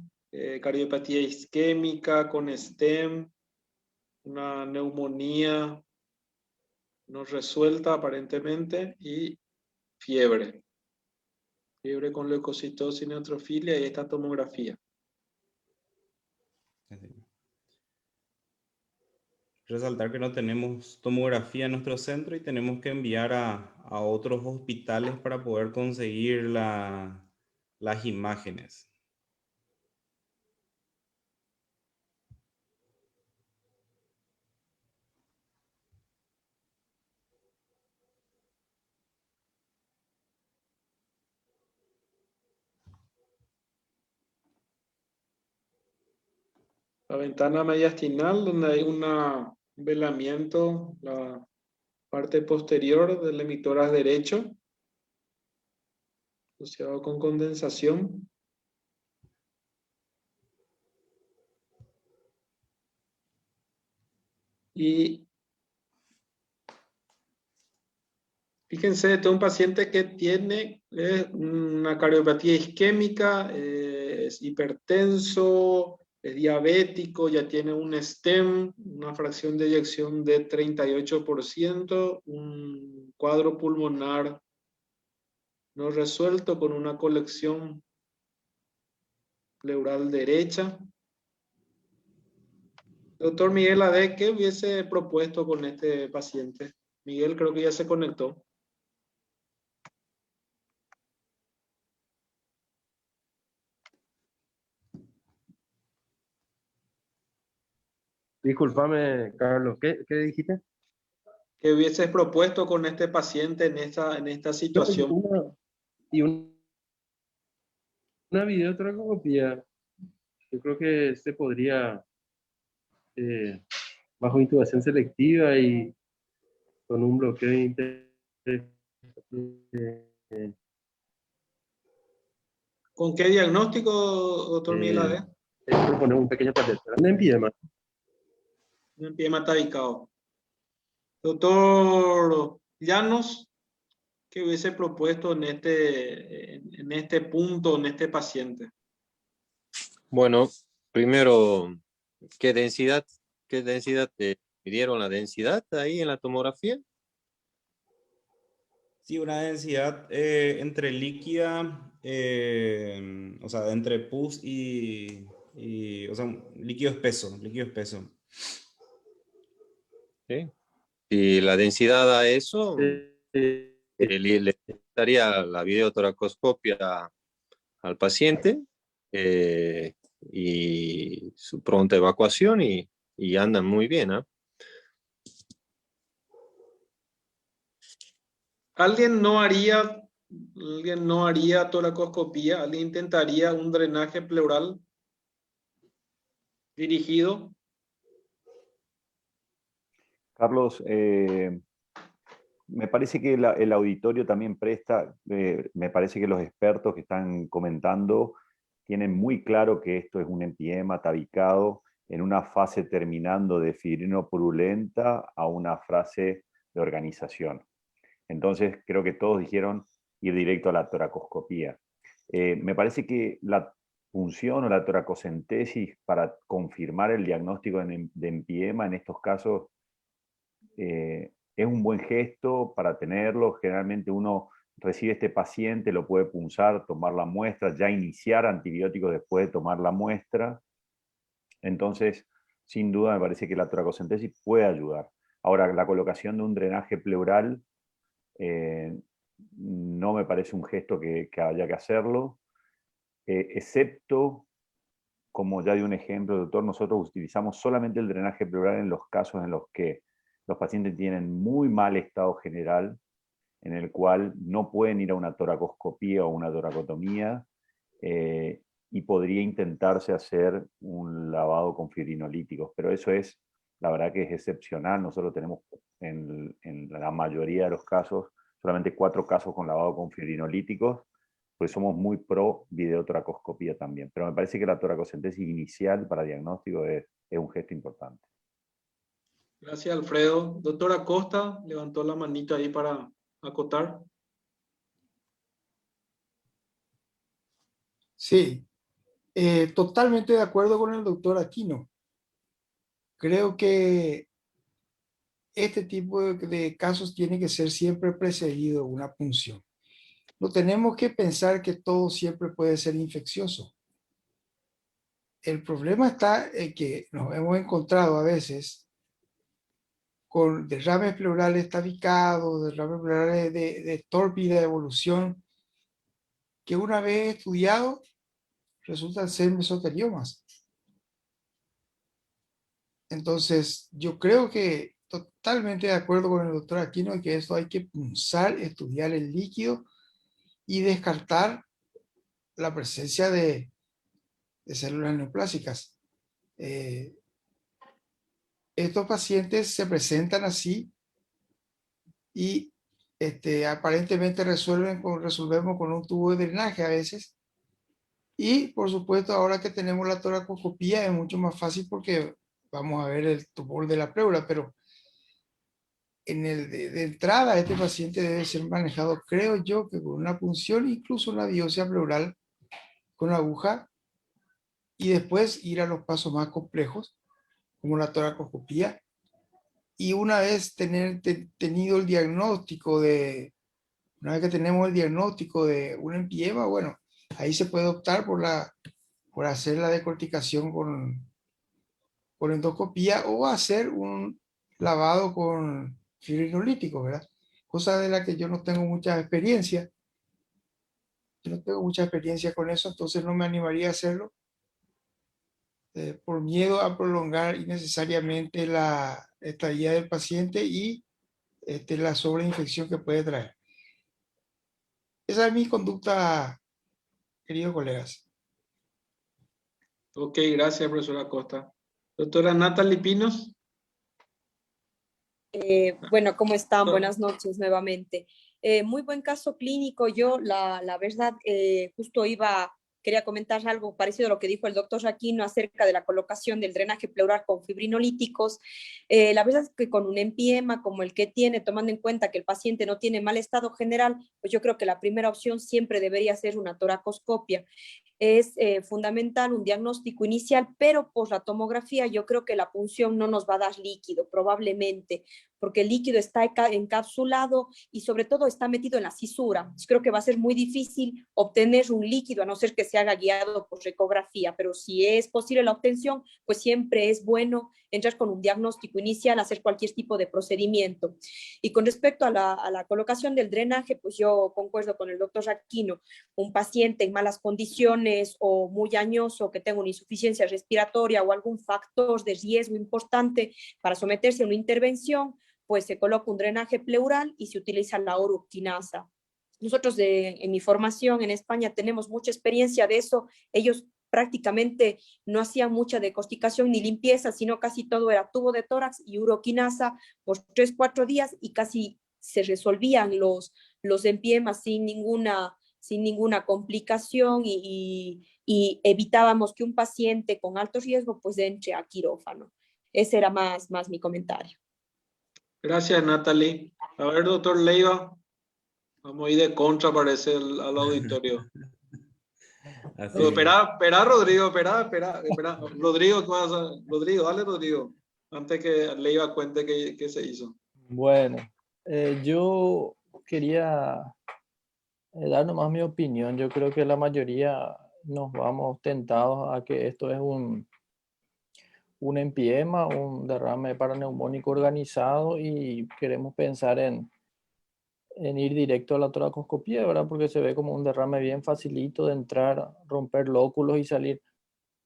cardiopatía isquémica con STEM, una neumonía no resuelta aparentemente y fiebre. Fiebre con leucocitosis y neutrofilia y esta tomografía. Resaltar que no tenemos tomografía en nuestro centro y tenemos que enviar a otros hospitales para poder conseguir las imágenes. La ventana mediastinal, donde hay un velamiento, la parte posterior del emitoras derecho, asociado con condensación. Y fíjense, este es un paciente que tiene una cardiopatía isquémica, es hipertenso, es diabético, ya tiene un STEM, una fracción de eyección de 38%, un cuadro pulmonar no resuelto con una colección pleural derecha. Doctor Miguel Ade, ¿qué hubiese propuesto con este paciente? Miguel creo que ya se conectó. Discúlpame, Carlos, ¿qué dijiste? ¿Qué hubieses propuesto con este paciente en esta situación? Una videotracoscopia, yo creo que se podría, bajo intubación selectiva y con un bloqueo de ¿Con qué diagnóstico, doctor Miguel Ade? proponer un pequeño paciente, un empiema. Un empiema tabicado. Doctor Llanos, ¿qué hubiese propuesto en este punto, en este paciente? Bueno, primero, ¿qué densidad te midieron la densidad ahí en la tomografía? Sí, una densidad entre líquida, o sea, entre pus y o sea, líquido espeso. ¿Sí? Si la densidad a eso, le daría la videotoracoscopia al paciente y su pronta evacuación y andan muy bien, ¿eh? ¿Alguien no haría toracoscopía? ¿Alguien intentaría un drenaje pleural dirigido? Carlos, me parece que el auditorio también presta, me parece que los expertos que están comentando tienen muy claro que esto es un empiema tabicado en una fase terminando de fibrino purulenta a una fase de organización. Entonces creo que todos dijeron ir directo a la toracoscopía. Me parece que la punción o la toracocentesis para confirmar el diagnóstico de empiema en estos casos es un buen gesto para tenerlo. Generalmente uno recibe este paciente, lo puede punzar, tomar la muestra, ya iniciar antibióticos después de tomar la muestra. Entonces, sin duda me parece que la toracocentesis puede ayudar. Ahora, la colocación de un drenaje pleural no me parece un gesto que haya que hacerlo, excepto, como ya di un ejemplo, doctor, nosotros utilizamos solamente el drenaje pleural en los casos en los que los pacientes tienen muy mal estado general, en el cual no pueden ir a una toracoscopía o una toracotomía, y podría intentarse hacer un lavado con fibrinolíticos, pero eso es, la verdad que es excepcional. Nosotros tenemos en la mayoría de los casos solamente 4 casos con lavado con fibrinolíticos, pues somos muy pro videotoracoscopía también, pero me parece que la toracocentesis inicial para diagnóstico es un gesto importante. Gracias, Alfredo. Doctora Costa levantó la manita ahí para acotar. Sí, totalmente de acuerdo con el doctor Aquino. Creo que este tipo de casos tiene que ser siempre precedido de una punción. No tenemos que pensar que todo siempre puede ser infeccioso. El problema está en que nos hemos encontrado a veces con derrames pleurales tabicados, derrames pleurales de tórpida evolución, que una vez estudiado resultan ser mesoteliomas. Entonces, yo creo que totalmente de acuerdo con el doctor Aquino en que esto hay que punzar, estudiar el líquido y descartar la presencia de células neoplásicas. Estos pacientes se presentan así y aparentemente resolvemos con un tubo de drenaje a veces. Y por supuesto, ahora que tenemos la toracoscopía es mucho más fácil porque vamos a ver el tumor de la pleura, pero de entrada este paciente debe ser manejado, creo yo, que con una punción, incluso una biopsia pleural con aguja, y después ir a los pasos más complejos, como la toracoscopía. Y una vez tenido el diagnóstico una vez que tenemos el diagnóstico de un empiema, bueno, ahí se puede optar por hacer la decorticación con endoscopía o hacer un lavado con fibrinolítico, ¿verdad? Cosa de la que yo no tengo mucha experiencia. Yo no tengo mucha experiencia con eso, entonces no me animaría a hacerlo por miedo a prolongar innecesariamente la estadía del paciente y la sobreinfección que puede traer. Esa es mi conducta, queridos colegas. Ok, gracias, profesora Costa. Doctora Natalie Pinos. Bueno, ¿cómo están? Buenas noches nuevamente. Muy buen caso clínico. Yo, la verdad, justo quería comentar algo parecido a lo que dijo el doctor Aquino acerca de la colocación del drenaje pleural con fibrinolíticos. La verdad es que con un empiema como el que tiene, tomando en cuenta que el paciente no tiene mal estado general, pues yo creo que la primera opción siempre debería ser una toracoscopia. Es fundamental un diagnóstico inicial, pero por la tomografía yo creo que la punción no nos va a dar líquido, probablemente, porque el líquido está encapsulado y sobre todo está metido en la cisura. Entonces, creo que va a ser muy difícil obtener un líquido, a no ser que se haga guiado por ecografía, pero si es posible la obtención, pues siempre es bueno entrar con un diagnóstico inicial, hacer cualquier tipo de procedimiento. Y con respecto a la colocación del drenaje, pues yo concuerdo con el doctor Aquino, un paciente en malas condiciones o muy añoso que tenga una insuficiencia respiratoria o algún factor de riesgo importante para someterse a una intervención, pues se coloca un drenaje pleural y se utiliza la oroquinasa. Nosotros en mi formación en España tenemos mucha experiencia de eso. Ellos prácticamente no hacían mucha decorticación ni limpieza, sino casi todo era tubo de tórax y uroquinasa por 3-4 días y casi se resolvían los empiemas sin ninguna complicación y evitábamos que un paciente con alto riesgo pues entre a quirófano. Ese era más mi comentario. Gracias, Natalie. A ver, doctor Leiva, vamos a ir de contra, parece, al auditorio. Así No, mismo. espera, Rodrigo, espera. Rodrigo, ¿qué vas a- Rodrigo, dale, Rodrigo. Antes que Leiva cuente qué se hizo. Bueno, yo quería dar nomás mi opinión. Yo creo que la mayoría nos vamos tentados a que esto es un empiema, un derrame paraneumónico organizado y queremos pensar en ir directo a la toracoscopía, ¿verdad? Porque se ve como un derrame bien facilito de entrar, romper lóculos y salir.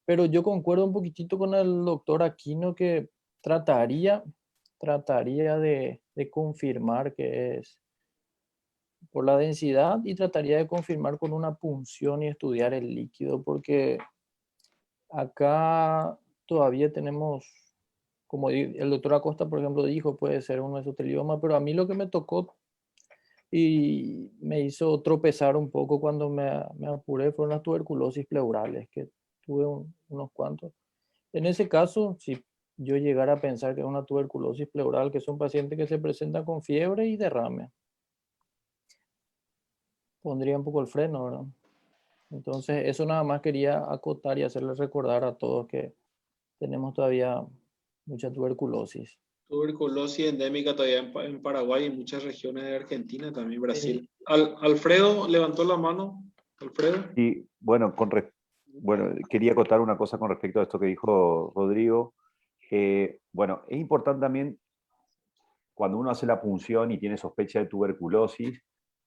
Pero yo concuerdo un poquitito con el doctor Aquino que trataría de confirmar que es por la densidad y trataría de confirmar con una punción y estudiar el líquido, porque acá todavía tenemos, como el doctor Acosta, por ejemplo, dijo, puede ser un mesotelioma, pero a mí lo que me tocó y me hizo tropezar un poco cuando me apuré fueron las tuberculosis pleurales, que tuve unos cuantos. En ese caso, si yo llegara a pensar que es una tuberculosis pleural, que son pacientes que se presentan con fiebre y derrame, pondría un poco el freno, ¿verdad? Entonces, eso nada más quería acotar y hacerles recordar a todos que tenemos todavía mucha tuberculosis. Tuberculosis endémica todavía en Paraguay y en muchas regiones de Argentina, también Brasil. Sí. Alfredo levantó la mano. Alfredo. Y bueno, bueno, quería acotar una cosa con respecto a esto que dijo Rodrigo. Bueno, es importante también cuando uno hace la punción y tiene sospecha de tuberculosis,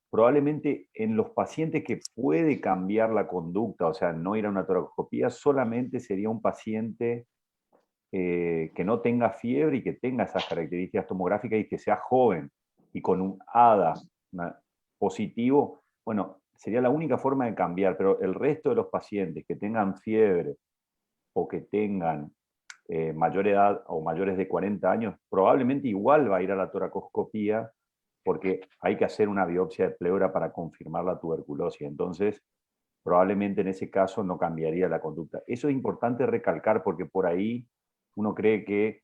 probablemente en los pacientes que puede cambiar la conducta, o sea, no ir a una toracoscopía, solamente sería un paciente que no tenga fiebre y que tenga esas características tomográficas y que sea joven y con un ADA positivo. Bueno, sería la única forma de cambiar, pero el resto de los pacientes que tengan fiebre o que tengan mayor edad o mayores de 40 años, probablemente igual va a ir a la toracoscopía porque hay que hacer una biopsia de pleura para confirmar la tuberculosis. Entonces, probablemente en ese caso no cambiaría la conducta. Eso es importante recalcar porque por ahí uno cree que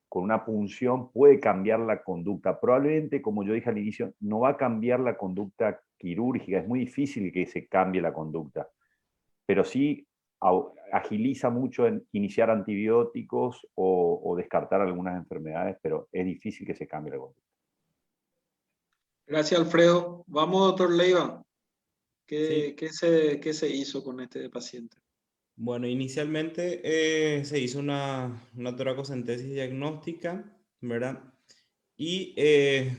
con una punción puede cambiar la conducta. Probablemente, como yo dije al inicio, no va a cambiar la conducta quirúrgica, es muy difícil que se cambie la conducta, pero sí agiliza mucho en iniciar antibióticos o descartar algunas enfermedades, pero es difícil que se cambie la conducta. Gracias, Alfredo. Vamos, doctor Leiva. Sí. ¿Qué se hizo con este paciente? Bueno, inicialmente se hizo una toracocentesis diagnóstica, ¿verdad? Y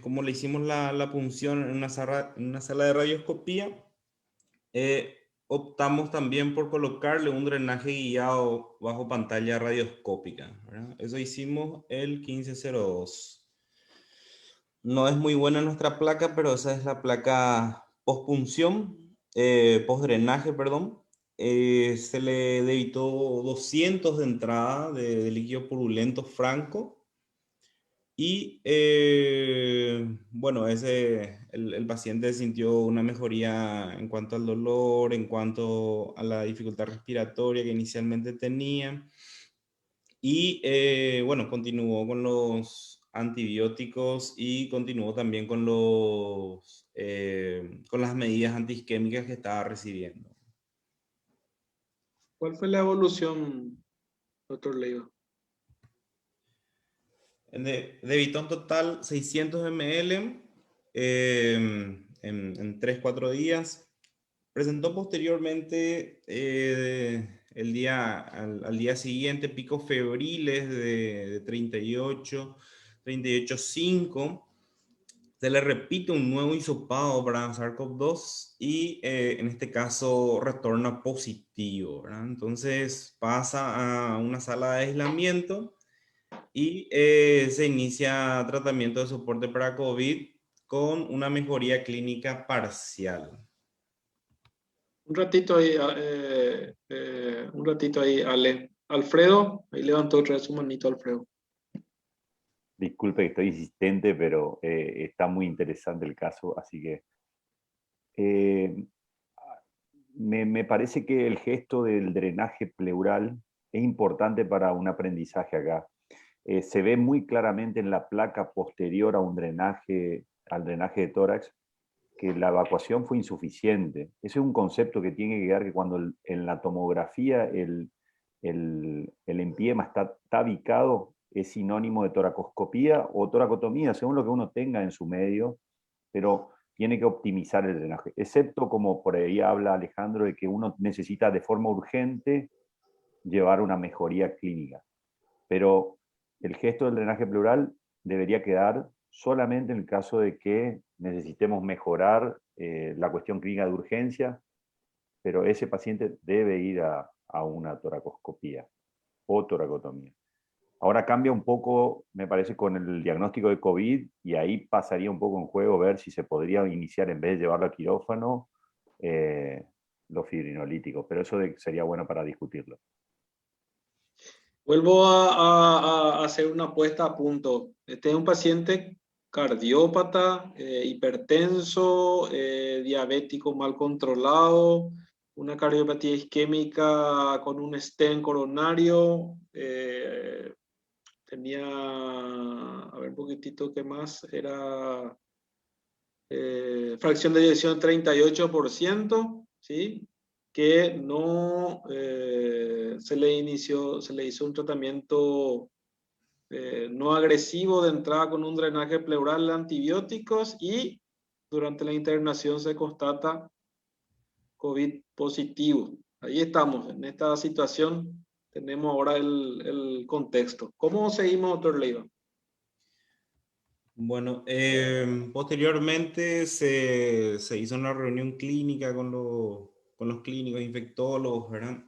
como le hicimos la punción en una sala de radioscopía, optamos también por colocarle un drenaje guiado bajo pantalla radioscópica, ¿verdad? Eso hicimos el 1502. No es muy buena nuestra placa, pero esa es la placa post-punción, post-drenaje, perdón. Se le debitó 200 de entrada de líquido purulento franco. Y bueno, el paciente sintió una mejoría en cuanto al dolor, en cuanto a la dificultad respiratoria que inicialmente tenía. Y bueno, continuó con los antibióticos y continuó también con con las medidas antiisquémicas que estaba recibiendo. ¿Cuál fue la evolución, doctor Leiva? Debitó en total 600 ml en 3-4 días. Presentó posteriormente al día siguiente picos febriles de 38, 38,5. Se le repite un nuevo hisopado para SARS-CoV-2 y en este caso retorna positivo, ¿verdad? Entonces pasa a una sala de aislamiento y se inicia tratamiento de soporte para COVID con una mejoría clínica parcial. Un ratito ahí, Ale. Alfredo, ahí levantó otra vez su manito, Alfredo. Disculpe que estoy insistente, pero está muy interesante el caso, así que eh, me parece que el gesto del drenaje pleural es importante para un aprendizaje acá. Se ve muy claramente en la placa posterior a al drenaje de tórax, que la evacuación fue insuficiente. Ese es un concepto que tiene que quedar, que cuando en la tomografía el empiema está tabicado, es sinónimo de toracoscopía o toracotomía, según lo que uno tenga en su medio, pero tiene que optimizar el drenaje, excepto como por ahí habla Alejandro, de que uno necesita de forma urgente llevar una mejoría clínica. Pero el gesto del drenaje pleural debería quedar solamente en el caso de que necesitemos mejorar la cuestión clínica de urgencia, pero ese paciente debe ir a una toracoscopía o toracotomía. Ahora cambia un poco, me parece, con el diagnóstico de COVID, y ahí pasaría un poco en juego ver si se podría iniciar, en vez de llevarlo a quirófano, los fibrinolíticos, pero eso sería bueno para discutirlo. Vuelvo a hacer una puesta a punto. Este es un paciente cardiópata, hipertenso, diabético mal controlado, una cardiopatía isquémica con un stent coronario. Tenía, a ver un poquitito qué más, era fracción de eyección 38%, ¿sí? Que no se le hizo un tratamiento no agresivo de entrada con un drenaje pleural de antibióticos, y durante la internación se constata COVID positivo. Ahí estamos, en esta situación tenemos ahora el contexto. ¿Cómo seguimos, doctor Leiva? Bueno, posteriormente se hizo una reunión clínica con los clínicos infectólogos, ¿verdad?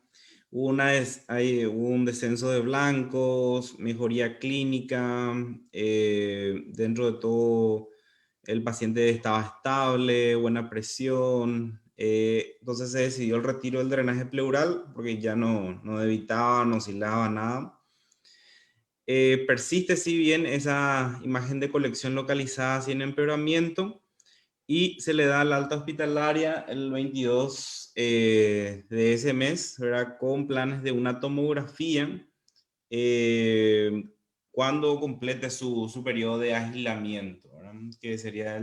Hubo un descenso de blancos, mejoría clínica, dentro de todo el paciente estaba estable, buena presión, entonces se decidió el retiro del drenaje pleural porque ya no evitaba, no oscilaba nada. Persiste si bien esa imagen de colección localizada sin empeoramiento, y se le da la alta hospitalaria el 22 de ese mes, ¿verdad? Con planes de una tomografía cuando complete su periodo de aislamiento, ¿verdad? Que sería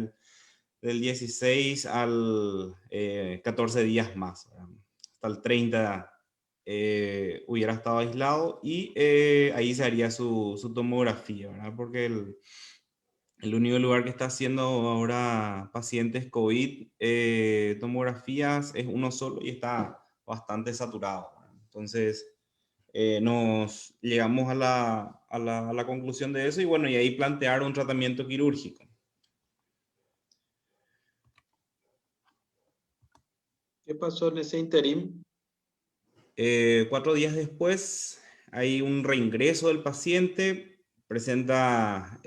del 16 al 14 días más, ¿verdad? Hasta el 30 hubiera estado aislado, y ahí se haría su tomografía, ¿verdad? Porque el único lugar que está haciendo ahora pacientes COVID tomografías es uno solo y está bastante saturado, ¿verdad? Entonces, nos llegamos a la conclusión de eso, y bueno, y ahí plantear un tratamiento quirúrgico. ¿Qué pasó en ese interim? 4 días después hay un reingreso del paciente, presenta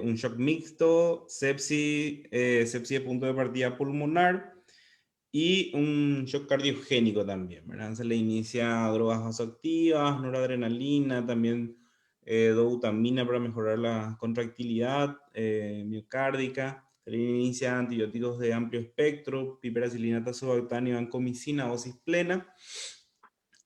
un shock mixto, sepsis de punto de partida pulmonar y un shock cardiogénico también, ¿verdad? Se le inicia drogas vasoactivas, noradrenalina, también dobutamina para mejorar la contractilidad miocárdica. Se le inicia antibióticos de amplio espectro, piperacilina, sulbactam, vancomicina, dosis plena.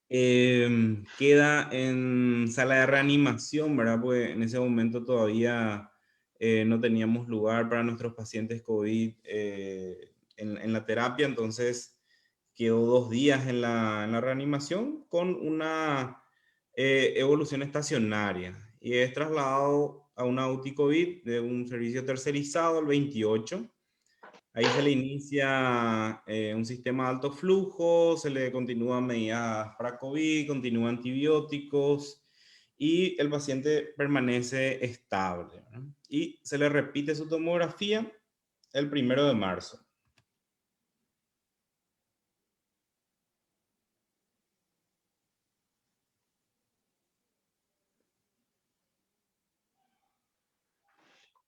Queda en sala de reanimación, ¿verdad? Pues en ese momento todavía no teníamos lugar para nuestros pacientes COVID en la terapia, entonces quedó 2 días en la reanimación con una evolución estacionaria, y es trasladado a una UTI COVID de un servicio tercerizado el 28. Ahí se le inicia un sistema de alto flujo, se le continúan medidas para COVID, continúan antibióticos, y el paciente permanece estable, ¿no? Y se le repite su tomografía el 1 de marzo.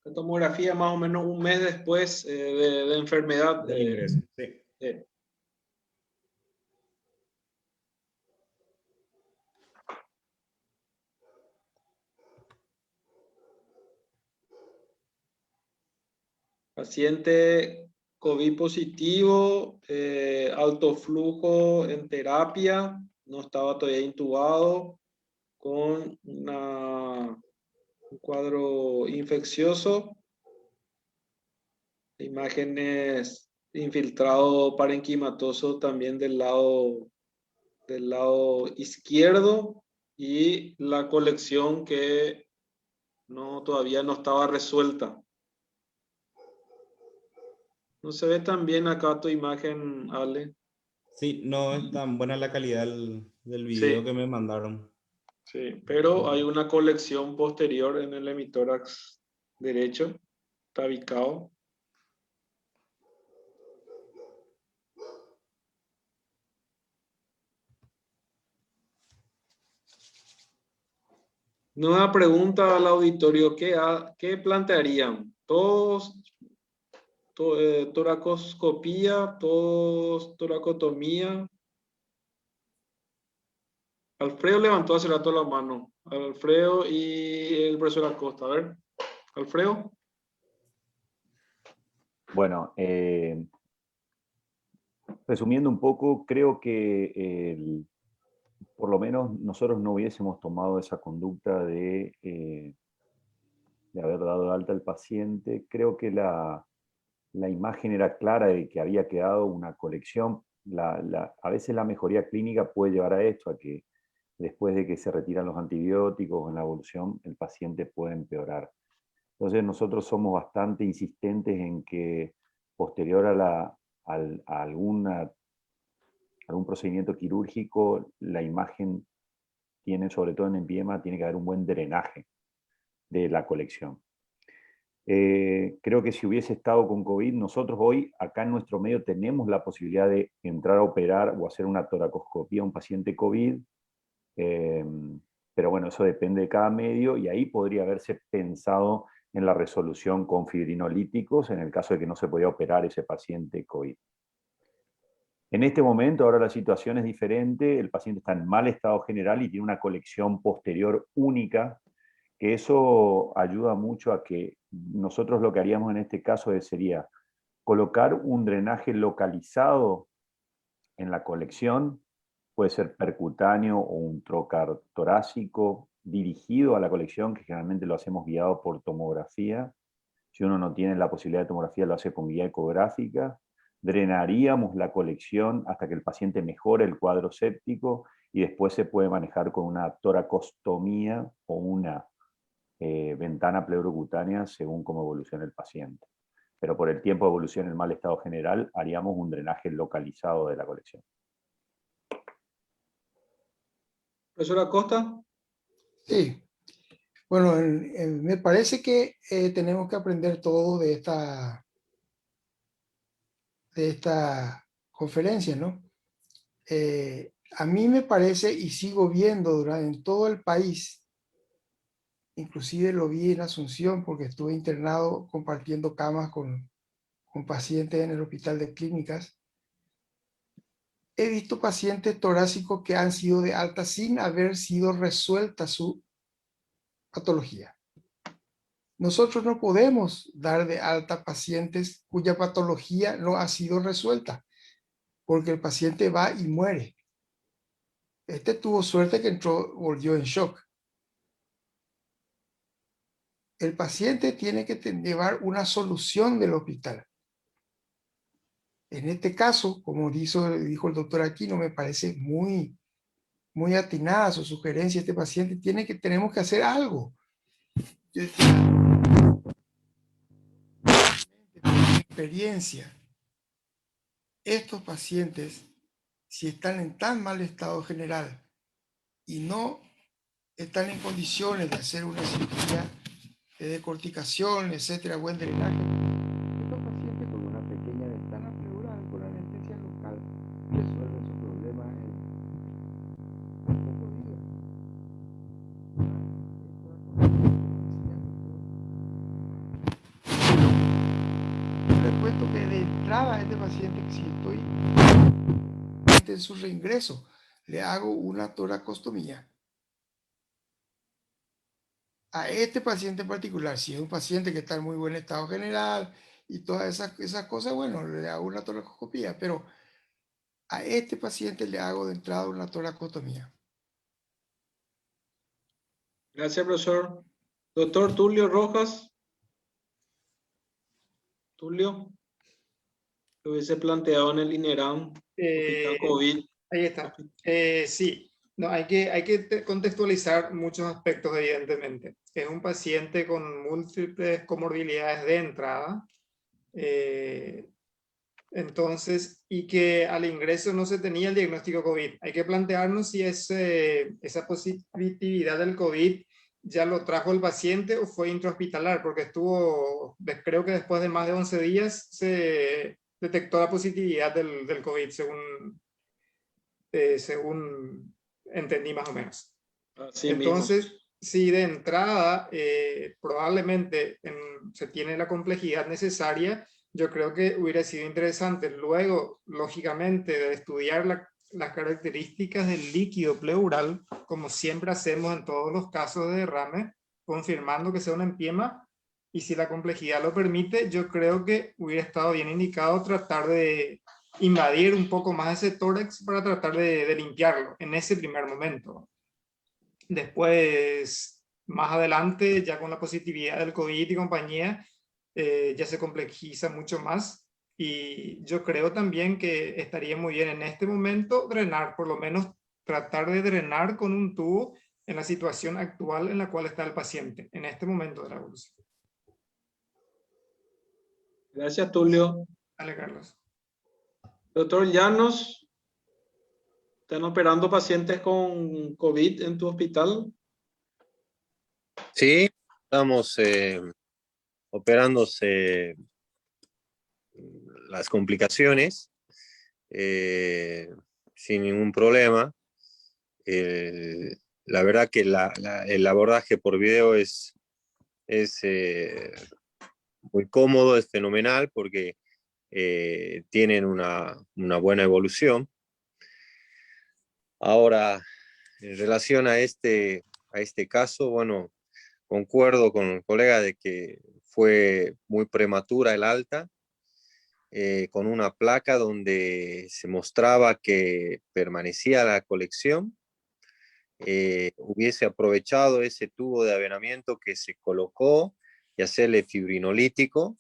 La tomografía más o menos un mes después de enfermedad. Del ingreso, sí. Paciente COVID positivo, alto flujo en terapia, no estaba todavía intubado, con un cuadro infeccioso, imágenes infiltrado parenquimatoso también del lado izquierdo y la colección que todavía no estaba resuelta. No se ve tan bien acá tu imagen, Ale. Sí, no es tan buena la calidad del video Sí, que me mandaron. sí, pero hay una colección posterior en el hemitórax derecho, tabicado. Nueva pregunta al auditorio, ¿qué plantearían? ¿Todos toracoscopía, todos toracotomía? Alfredo levantó hace rato la mano. Alfredo y el profesor Acosta. A ver, Alfredo. Bueno, resumiendo un poco, creo que por lo menos nosotros no hubiésemos tomado esa conducta de haber dado de alta al paciente. Creo que la imagen era clara de que había quedado una colección. A veces la mejoría clínica puede llevar a esto, a que después de que se retiran los antibióticos en la evolución, el paciente puede empeorar. Entonces nosotros somos bastante insistentes en que posterior a algún procedimiento quirúrgico, la imagen tiene, sobre todo en empiema, tiene que haber un buen drenaje de la colección. Creo que si hubiese estado con COVID, nosotros hoy acá en nuestro medio tenemos la posibilidad de entrar a operar o hacer una toracoscopía a un paciente COVID, pero bueno, eso depende de cada medio y ahí podría haberse pensado en la resolución con fibrinolíticos en el caso de que no se podía operar ese paciente COVID. En este momento, ahora la situación es diferente, el paciente está en mal estado general y tiene una colección posterior única, que eso ayuda mucho a que nosotros lo que haríamos en este caso sería colocar un drenaje localizado en la colección, puede ser percutáneo o un trocar torácico, dirigido a la colección, que generalmente lo hacemos guiado por tomografía. Si uno no tiene la posibilidad de tomografía, lo hace con guía ecográfica. Drenaríamos la colección hasta que el paciente mejore el cuadro séptico y después se puede manejar con una toracostomía o una ventana pleurocutánea según cómo evolucione el paciente. Pero por el tiempo de evolución en el mal estado general, haríamos un drenaje localizado de la colección. Profesor Acosta. Sí. Bueno, me parece que tenemos que aprender todo de esta conferencia, ¿no? A mí me parece, y sigo viendo en todo el país, inclusive lo vi en Asunción porque estuve internado compartiendo camas con pacientes en el hospital de clínicas. He visto pacientes torácicos que han sido de alta sin haber sido resuelta su patología. Nosotros no podemos dar de alta pacientes cuya patología no ha sido resuelta, porque el paciente va y muere. Este tuvo suerte que volvió en shock. El paciente tiene que llevar una solución del hospital. En este caso, como dijo el doctor Aquino, me parece muy atinada su sugerencia. Este paciente tenemos que hacer algo. Yo experiencia, estos pacientes, si están en tan mal estado general y no están en condiciones de hacer una cirugía de decorticación, etcétera, buen drenaje, estos pacientes con una pequeña ventana pleural con anestesia local resuelven su problema en pocos días. supuesto que de entrada a este paciente, que si estoy en su reingreso, le hago una toracostomía. A este paciente en particular, si es un paciente que está en muy buen estado general y todas esas cosas, bueno, le hago una toracoscopía, pero a este paciente le hago de entrada una toracostomía. Gracias, profesor. Doctor Tulio Rojas. Tulio, lo hubiese planteado en el INERAM, hospital COVID. Ahí está. Sí, no, hay que contextualizar muchos aspectos, evidentemente. Es un paciente con múltiples comorbilidades de entrada. Entonces, y que al ingreso no se tenía el diagnóstico COVID. Hay que plantearnos si esa positividad del COVID ya lo trajo el paciente o fue intrahospitalar, porque creo que después de más de 11 días se detectó la positividad del COVID, según entendí más o menos. Así Entonces, mismo. si de entrada probablemente se tiene la complejidad necesaria, yo creo que hubiera sido interesante luego, lógicamente, de estudiar las características del líquido pleural, como siempre hacemos en todos los casos de derrame, confirmando que sea un empiema, y si la complejidad lo permite, yo creo que hubiera estado bien indicado tratar de invadir un poco más ese tórax para tratar de limpiarlo en ese primer momento. Después, más adelante, ya con la positividad del COVID y compañía, ya se complejiza mucho más, y yo creo también que estaría muy bien en este momento drenar, por lo menos tratar de drenar con un tubo en la situación actual en la cual está el paciente, en este momento de la evolución. Gracias, Tulio. Dale, Carlos. Doctor Llanos, ¿están operando pacientes con COVID en tu hospital? Sí, estamos operándose las complicaciones sin ningún problema. La verdad que el abordaje por video es muy cómodo, es fenomenal porque tienen una buena evolución. Ahora, en relación a este caso, bueno, concuerdo con el colega de que fue muy prematura el alta, con una placa donde se mostraba que permanecía la colección. Hubiese aprovechado ese tubo de avenamiento que se colocó y hacerle fibrinolítico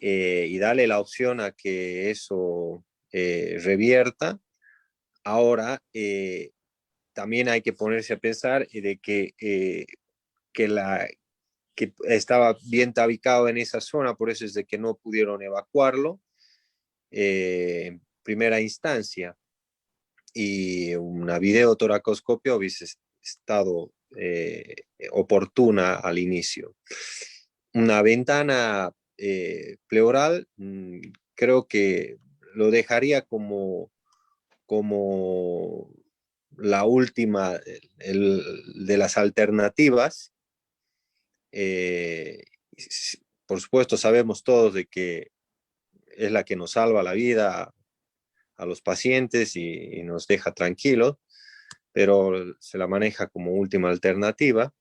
y darle la opción a que eso revierta. Ahora, también hay que ponerse a pensar de que estaba bien tabicado en esa zona, por eso es de que no pudieron evacuarlo en primera instancia, y una videotoracoscopia hubiese estado oportuna al inicio. Una ventana pleural, creo que lo dejaría como la última de las alternativas. Por supuesto, sabemos todos de que es la que nos salva la vida a los pacientes y nos deja tranquilos, pero se la maneja como última alternativa.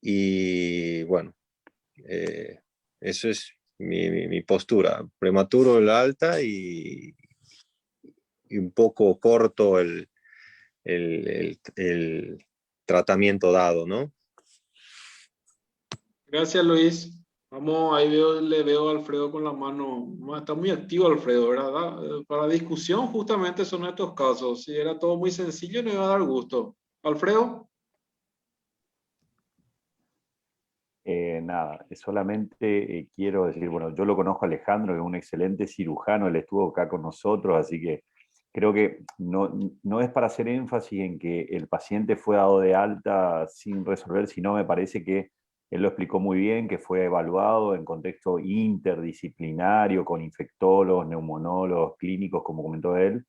Y bueno, eso es mi postura. Prematuro el alta y un poco corto el tratamiento dado, ¿no? Gracias, Luis. Vamos, ahí le veo a Alfredo con la mano. Está muy activo Alfredo, ¿verdad? Para discusión justamente son estos casos. Si era todo muy sencillo, no iba a dar gusto. Alfredo. Nada, solamente quiero decir, bueno, yo lo conozco a Alejandro, que es un excelente cirujano, él estuvo acá con nosotros, así que creo que no es para hacer énfasis en que el paciente fue dado de alta sin resolver, sino me parece que él lo explicó muy bien, que fue evaluado en contexto interdisciplinario, con infectólogos, neumonólogos, clínicos, como comentó él,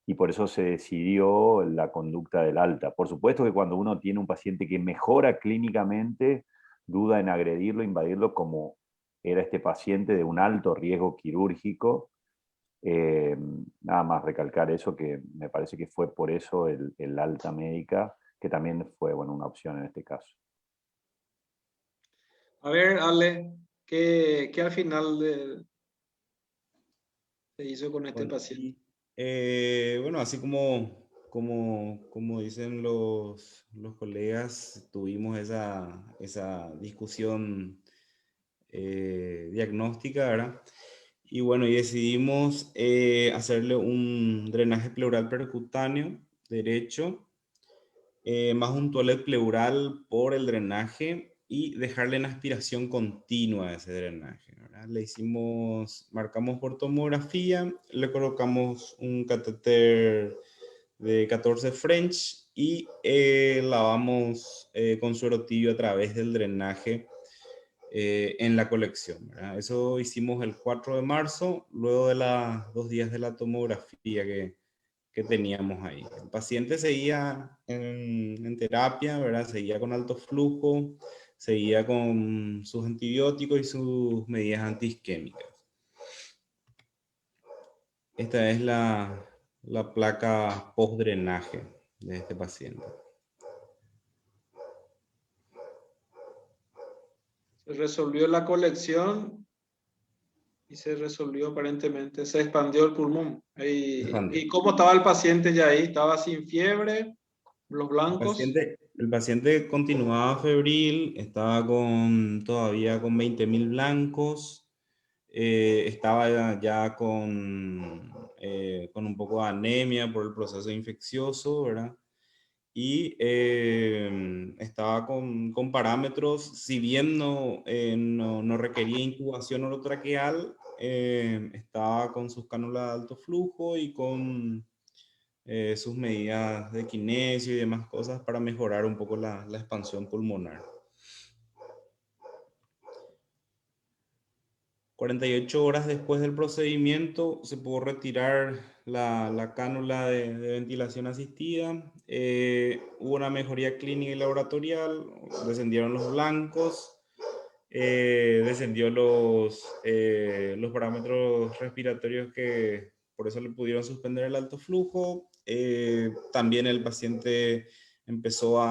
y por eso se decidió la conducta del alta. Por supuesto que cuando uno tiene un paciente que mejora clínicamente, duda en agredirlo, invadirlo, como era este paciente de un alto riesgo quirúrgico. Nada más recalcar eso, que me parece que fue por eso el alta médica, que también fue, bueno, una opción en este caso. A ver, Ale, ¿qué al final se hizo con este Bueno, paciente? bueno, así como dicen los colegas, tuvimos esa discusión diagnóstica, ¿verdad? Y bueno, y decidimos hacerle un drenaje pleural percutáneo derecho, más un toilet pleural por el drenaje y dejarle en aspiración continua a ese drenaje, ¿verdad? Marcamos por tomografía, le colocamos un catéter de 14 French y lavamos con suero tibio a través del drenaje en la colección, ¿verdad? Eso hicimos el 4 de marzo, luego de los 2 días de la tomografía que teníamos ahí. El paciente seguía en terapia, ¿verdad? Seguía con alto flujo, seguía con sus antibióticos y sus medidas antiisquémicas. Esta es la placa post-drenaje de este paciente. Se resolvió la colección y se resolvió aparentemente, se expandió el pulmón. ¿Y cómo estaba el paciente ya ahí? ¿Estaba sin fiebre? ¿Los blancos? El paciente continuaba febril, estaba todavía con 20.000 blancos, estaba ya con un poco de anemia por el proceso infeccioso, ¿verdad? Y estaba con parámetros, si bien no requería intubación orotraqueal, estaba con sus cánulas de alto flujo y con sus medidas de kinesio y demás cosas para mejorar un poco la expansión pulmonar. 48 horas después del procedimiento se pudo retirar la cánula de ventilación asistida. Hubo una mejoría clínica y laboratorial, descendieron los blancos, descendió los parámetros respiratorios que por eso le pudieron suspender el alto flujo. También el paciente empezó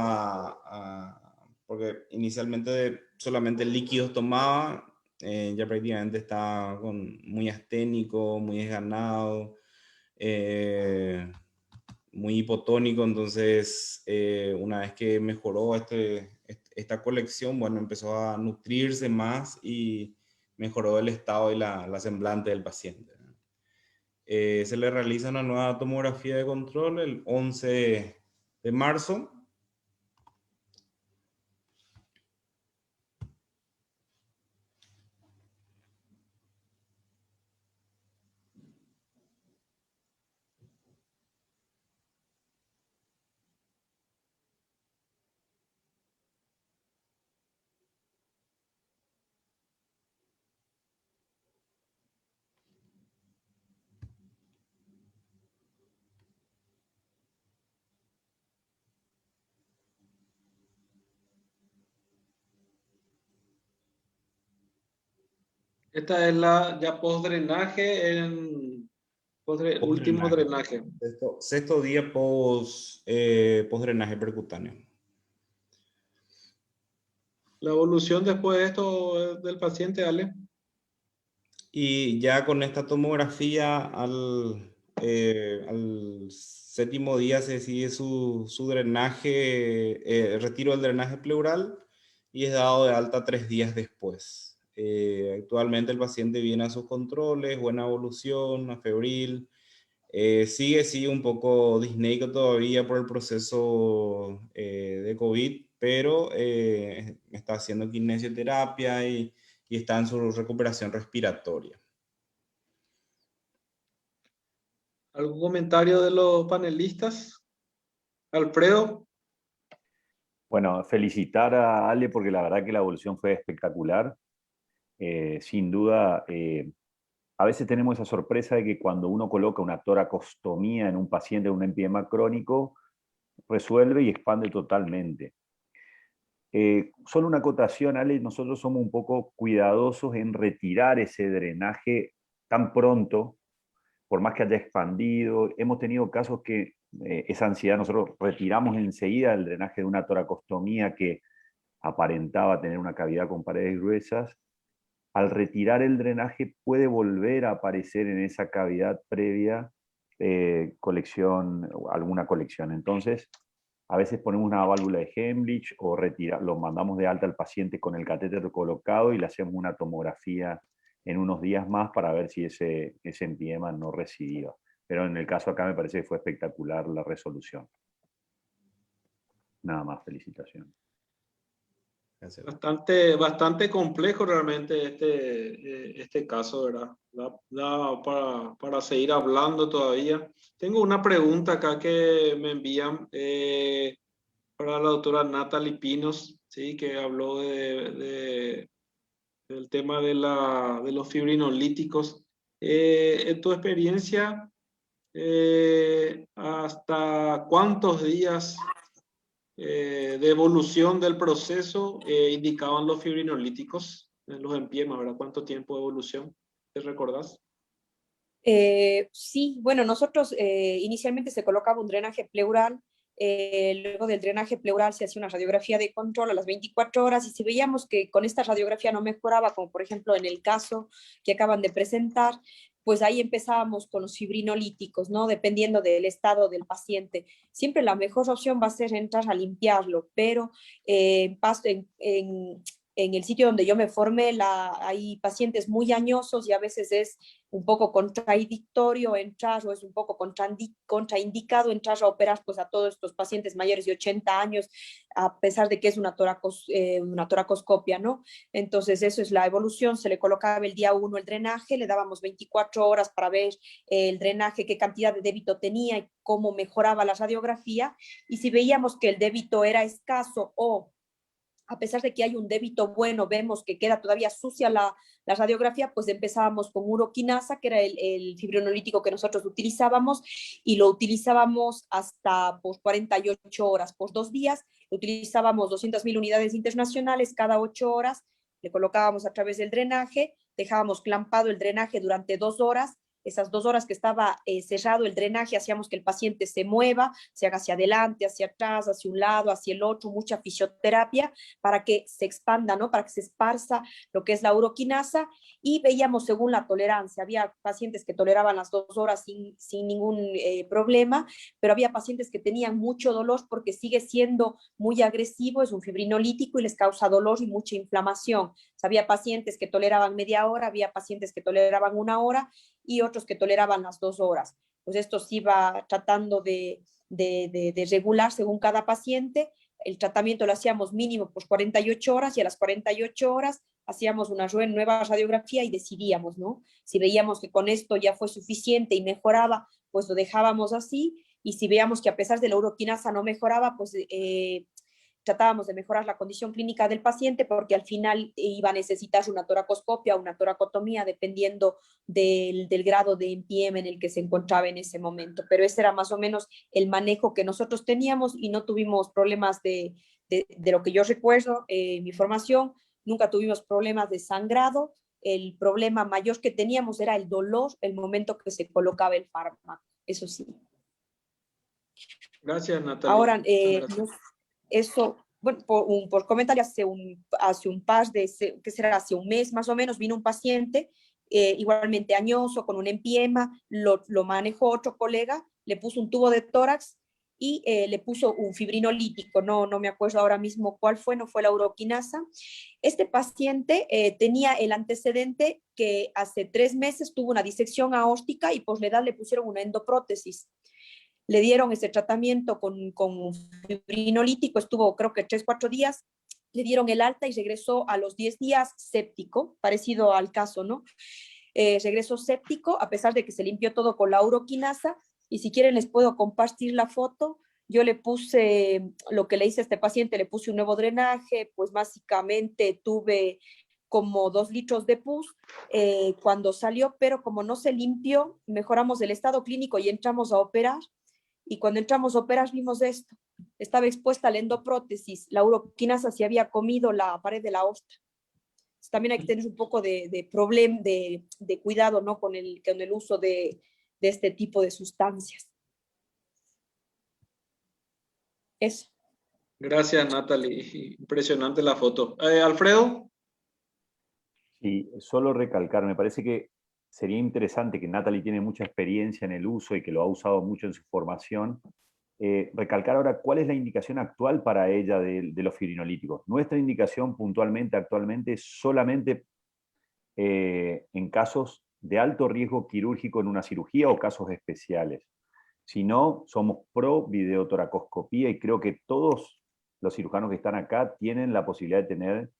porque inicialmente solamente líquidos tomaba, ya prácticamente estaba muy asténico, muy desganado, muy hipotónico. Entonces, una vez que mejoró esta colección, bueno, empezó a nutrirse más y mejoró el estado y la semblante del paciente. Se le realiza una nueva tomografía de control el 11 de marzo. Esta es la ya post-drenaje, último drenaje. Sexto día post-drenaje percutáneo. La evolución después de esto del paciente, Ale. Y ya con esta tomografía al 7º día se sigue su drenaje, retiro del drenaje pleural y es dado de alta 3 días después. Actualmente el paciente viene a sus controles, buena evolución, afebril. Sigue un poco disneico todavía por el proceso de COVID, pero está haciendo kinesioterapia y está en su recuperación respiratoria. ¿Algún comentario de los panelistas? Alfredo. Bueno, felicitar a Ale porque la verdad que la evolución fue espectacular. Sin duda, a veces tenemos esa sorpresa de que cuando uno coloca una toracostomía en un paciente con un empiema crónico, resuelve y expande totalmente. Solo una acotación, Ale, nosotros somos un poco cuidadosos en retirar ese drenaje tan pronto, por más que haya expandido. Hemos tenido casos que esa ansiedad, nosotros retiramos enseguida el drenaje de una toracostomía que aparentaba tener una cavidad con paredes gruesas. Al retirar el drenaje puede volver a aparecer en esa cavidad previa alguna colección. Entonces, a veces ponemos una válvula de Hemlich o lo mandamos de alta al paciente con el catéter colocado y le hacemos una tomografía en unos días más para ver si ese empiema no recidía. Pero en el caso acá me parece que fue espectacular la resolución. Nada más, felicitaciones. Gracias. Bastante complejo realmente este caso, ¿verdad? Da para seguir hablando todavía. Tengo una pregunta acá que me envían para la doctora Natalie Pinos, ¿sí? Que habló del tema de los fibrinolíticos. En tu experiencia, ¿hasta cuántos días de evolución del proceso indicaban los fibrinolíticos en los empiemas, ¿verdad? ¿Cuánto tiempo de evolución? ¿Te recordás? Sí, bueno, nosotros inicialmente se colocaba un drenaje pleural, luego del drenaje pleural se hacía una radiografía de control a las 24 horas y si veíamos que con esta radiografía no mejoraba, como por ejemplo en el caso que acaban de presentar, pues ahí empezábamos con los fibrinolíticos, ¿no? Dependiendo del estado del paciente. Siempre la mejor opción va a ser entrar a limpiarlo, pero en el sitio donde yo me formé hay pacientes muy añosos y a veces es un poco contradictorio entrar o es un poco contraindicado entrar a operar pues, a todos estos pacientes mayores de 80 años, a pesar de que es una toracoscopia, ¿no? Entonces, eso es la evolución. Se le colocaba el día 1 el drenaje, le dábamos 24 horas para ver el drenaje, qué cantidad de débito tenía y cómo mejoraba la radiografía. Y si veíamos que el débito era escaso o a pesar de que hay un débito bueno, vemos que queda todavía sucia la radiografía, pues empezábamos con uroquinasa, que era el fibrinolítico que nosotros utilizábamos, y lo utilizábamos hasta por 48 horas, por 2 días, utilizábamos 200.000 unidades internacionales cada 8 horas, le colocábamos a través del drenaje, dejábamos clampado el drenaje durante 2 horas, esas 2 horas que estaba cerrado el drenaje, hacíamos que el paciente se mueva, se haga hacia adelante, hacia atrás, hacia un lado, hacia el otro, mucha fisioterapia para que se expanda, ¿no? Para que se esparza lo que es la uroquinasa y veíamos según la tolerancia. Había pacientes que toleraban las 2 horas sin ningún problema, pero había pacientes que tenían mucho dolor porque sigue siendo muy agresivo, es un fibrinolítico y les causa dolor y mucha inflamación. O sea, había pacientes que toleraban media hora, había pacientes que toleraban 1 hora y otros que toleraban las 2 horas. Pues esto se iba tratando de regular según cada paciente. El tratamiento lo hacíamos mínimo por 48 horas y a las 48 horas hacíamos una nueva radiografía y decidíamos, ¿no? Si veíamos que con esto ya fue suficiente y mejoraba, pues lo dejábamos así. Y si veíamos que a pesar de la uroquinasa no mejoraba, pues tratábamos de mejorar la condición clínica del paciente porque al final iba a necesitar una toracoscopia o una toracotomía dependiendo del grado de empiema en el que se encontraba en ese momento. Pero ese era más o menos el manejo que nosotros teníamos y no tuvimos problemas de lo que yo recuerdo, mi formación, nunca tuvimos problemas de sangrado. El problema mayor que teníamos era el dolor el momento que se colocaba el fármaco, eso sí. Gracias, Natalia. Ahora, gracias. Eso, bueno, por comentario, hace un par de, ¿qué será? Hace un mes más o menos, vino un paciente igualmente añoso, con un empiema, lo manejó otro colega, le puso un tubo de tórax y le puso un fibrinolítico, no me acuerdo ahora mismo cuál fue, no fue la uroquinasa. Este paciente tenía el antecedente que hace 3 meses tuvo una disección aórtica y por la edad le pusieron una endoprótesis. Le dieron ese tratamiento con fibrinolítico, estuvo creo que 3-4 días, le dieron el alta y regresó a los 10 días séptico, parecido al caso, ¿no? Regresó séptico, a pesar de que se limpió todo con la uroquinasa, y si quieren les puedo compartir la foto. Yo le puse, lo que le hice a este paciente, le puse un nuevo drenaje, pues básicamente tuve como 2 litros de pus cuando salió, pero como no se limpió, mejoramos el estado clínico y entramos a operar. Y cuando entramos a operar vimos esto. estaba expuesta a la endoprótesis, la uroquinasa se había comido la pared de la aorta. También hay que tener un poco de problema, de cuidado, ¿no? con el uso de este tipo de sustancias. Eso. Gracias, Natalie. Impresionante la foto. Alfredo. Sí, solo recalcar, me parece que sería interesante, que Natalie tiene mucha experiencia en el uso y que lo ha usado mucho en su formación, recalcar ahora cuál es la indicación actual para ella de los fibrinolíticos. Nuestra indicación puntualmente actualmente es solamente en casos de alto riesgo quirúrgico en una cirugía o casos especiales. Si no, somos pro videotoracoscopía y creo que todos los cirujanos que están acá tienen la posibilidad de tener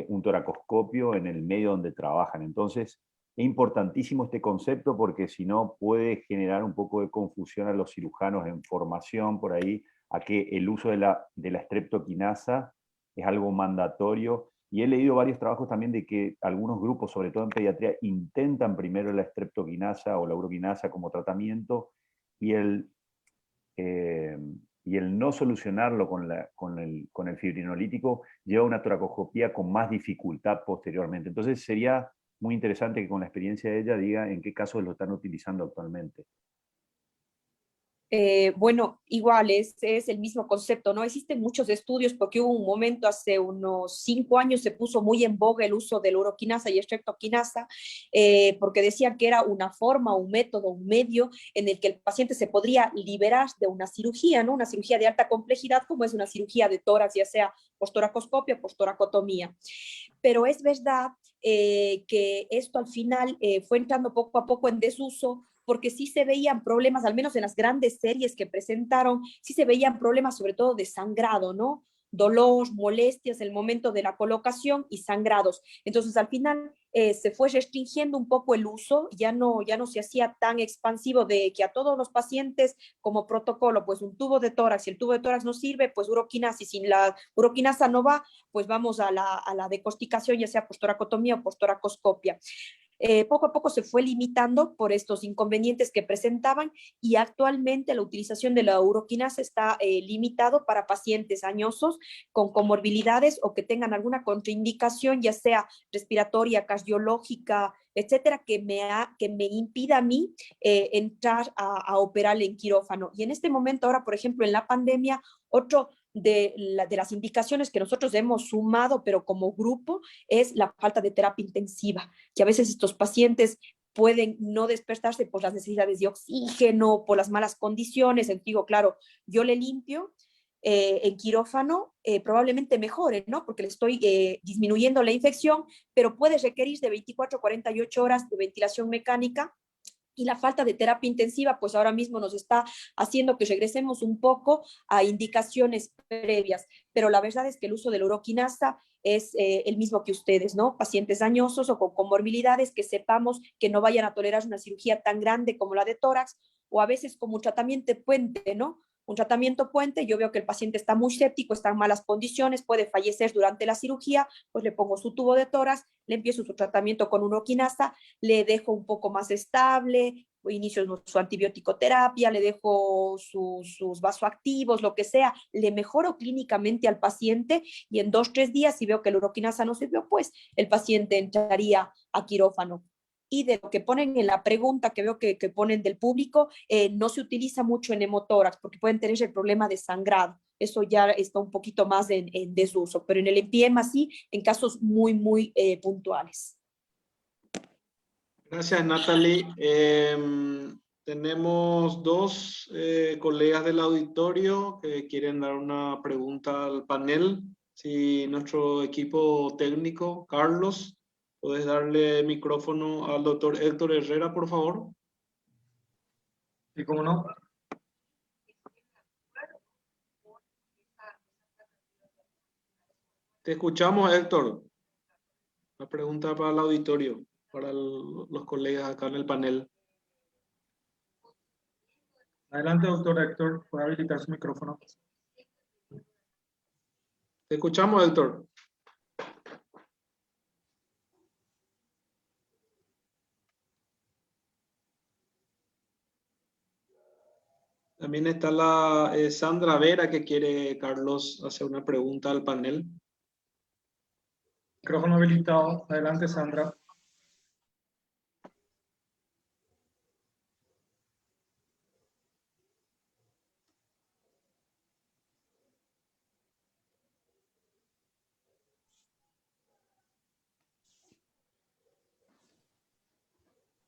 un toracoscopio en el medio donde trabajan. Entonces, es importantísimo este concepto porque si no puede generar un poco de confusión a los cirujanos en formación por ahí, a que el uso de la streptokinasa es algo mandatorio. Y he leído varios trabajos también de que algunos grupos, sobre todo en pediatría, intentan primero la streptokinasa o la uroquinasa como tratamiento y el no solucionarlo con el fibrinolítico lleva a una toracoscopía con más dificultad posteriormente. Entonces sería muy interesante que con la experiencia de ella diga en qué casos lo están utilizando actualmente. Bueno, igual es el mismo concepto, ¿no? Existen muchos estudios porque hubo un momento, hace unos 5 años, se puso muy en boga el uso de la uroquinasa y streptokinasa, porque decían que era una forma, un método, un medio en el que el paciente se podría liberar de una cirugía, ¿no? Una cirugía de alta complejidad, como es una cirugía de tórax, ya sea postoracoscopia o postoracotomía. Pero es verdad que esto al final fue entrando poco a poco en desuso, porque sí se veían problemas, al menos en las grandes series que presentaron, sí se veían problemas sobre todo de sangrado, ¿no? Dolor, molestias en el momento de la colocación y sangrados. Entonces, al final se fue restringiendo un poco el uso, ya no se hacía tan expansivo de que a todos los pacientes como protocolo, pues un tubo de tórax, si el tubo de tórax no sirve, pues uroquinasa, y si la uroquinasa no va, pues vamos a la decorticación, ya sea postoracotomía o postoracoscopia. Poco a poco se fue limitando por estos inconvenientes que presentaban y actualmente la utilización de la uroquinasa está limitado para pacientes añosos con comorbilidades o que tengan alguna contraindicación, ya sea respiratoria, cardiológica, etcétera, que me impida a mí entrar a operar en quirófano. Y en este momento ahora, por ejemplo, en la pandemia, otro de las indicaciones que nosotros hemos sumado, pero como grupo, es la falta de terapia intensiva, que a veces estos pacientes pueden no despertarse por las necesidades de oxígeno, por las malas condiciones. Digo, claro, yo le limpio en quirófano, probablemente mejore, ¿no? Porque le estoy disminuyendo la infección, pero puede requerir de 24 a 48 horas de ventilación mecánica. Y la falta de terapia intensiva, pues ahora mismo nos está haciendo que regresemos un poco a indicaciones previas. Pero la verdad es que el uso de la uroquinasa es el mismo que ustedes, ¿no? Pacientes dañosos o con comorbilidades que sepamos que no vayan a tolerar una cirugía tan grande como la de tórax, o a veces como un tratamiento puente, ¿no? Un tratamiento puente, yo veo que el paciente está muy séptico, está en malas condiciones, puede fallecer durante la cirugía, pues le pongo su tubo de tórax, le empiezo su tratamiento con uroquinasa, le dejo un poco más estable, inicio su antibiótico terapia, le dejo sus vasoactivos, lo que sea, le mejoro clínicamente al paciente y en 2-3 días, si veo que la uroquinasa no sirvió, pues el paciente entraría a quirófano. Y de lo que ponen en la pregunta que veo que ponen del público, no se utiliza mucho en hemotórax porque pueden tener el problema de sangrado. Eso ya está un poquito más en desuso, pero en el empiema sí, en casos muy, muy puntuales. Gracias, Natalie. Tenemos dos colegas del auditorio que quieren dar una pregunta al panel. Si nuestro equipo técnico, Carlos, puedes darle micrófono al doctor Héctor Herrera, por favor. Sí, cómo no. Te escuchamos, Héctor. La pregunta para el auditorio, para los colegas acá en el panel. Adelante, doctor Héctor, puede habilitar su micrófono. Te escuchamos, Héctor. También está la Sandra Vera, que quiere, Carlos, hacer una pregunta al panel. Micrófono habilitado. Adelante, Sandra.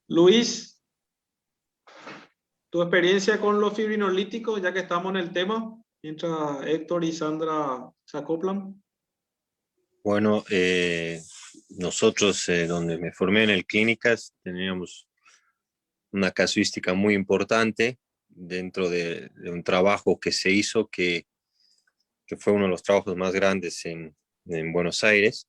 Luis, tu experiencia con los fibrinolíticos, ya que estamos en el tema, mientras Héctor y Sandra se acoplan. Bueno, nosotros donde me formé en el Clínicas teníamos una casuística muy importante dentro de un trabajo que se hizo que fue uno de los trabajos más grandes en Buenos Aires.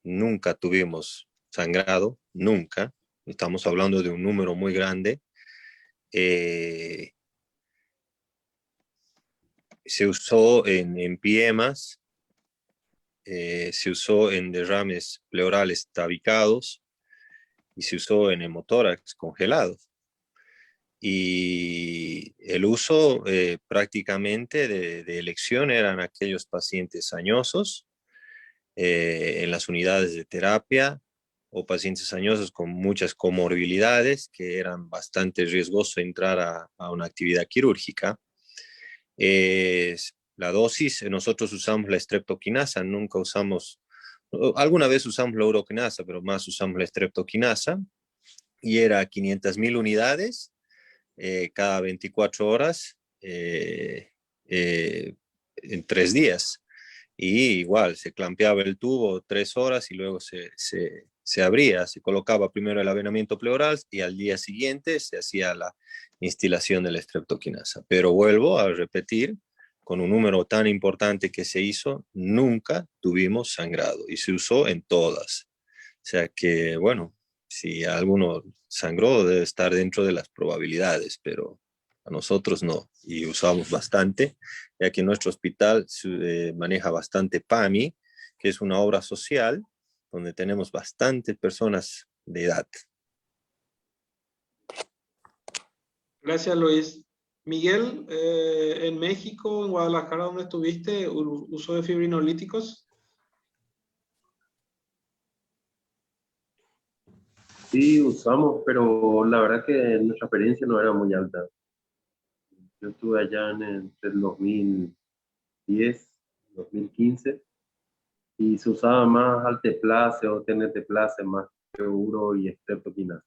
Nunca tuvimos sangrado, nunca. Estamos hablando de un número muy grande. Se usó en piemas, se usó en derrames pleurales tabicados y se usó en hemotórax congelados. Y el uso prácticamente de elección eran aquellos pacientes añosos en las unidades de terapia o pacientes añosos con muchas comorbilidades que eran bastante riesgoso entrar a una actividad quirúrgica. La dosis, nosotros usamos la streptokinasa, nunca usamos, alguna vez usamos la urokinasa, pero más usamos la streptokinasa, y era 500.000 unidades cada 24 horas en 3 días. Y igual, se clampeaba el tubo 3 horas y luego se abría, se colocaba primero el avenamiento pleural y al día siguiente se hacía la instilación de la streptokinasa. Pero vuelvo a repetir, con un número tan importante que se hizo, nunca tuvimos sangrado y se usó en todas. O sea que, bueno, si alguno sangró debe estar dentro de las probabilidades, pero a nosotros no. Y usamos bastante, ya que nuestro hospital maneja bastante PAMI, que es una obra social donde tenemos bastantes personas de edad. Gracias, Luis. Miguel, en México, en Guadalajara, donde estuviste, uso de fibrinolíticos. Sí, usamos, pero la verdad que nuestra experiencia no era muy alta. Yo estuve allá entre el 2010 y 2015 y se usaba más alteplase o tenetplase más que uro y streptokinasa.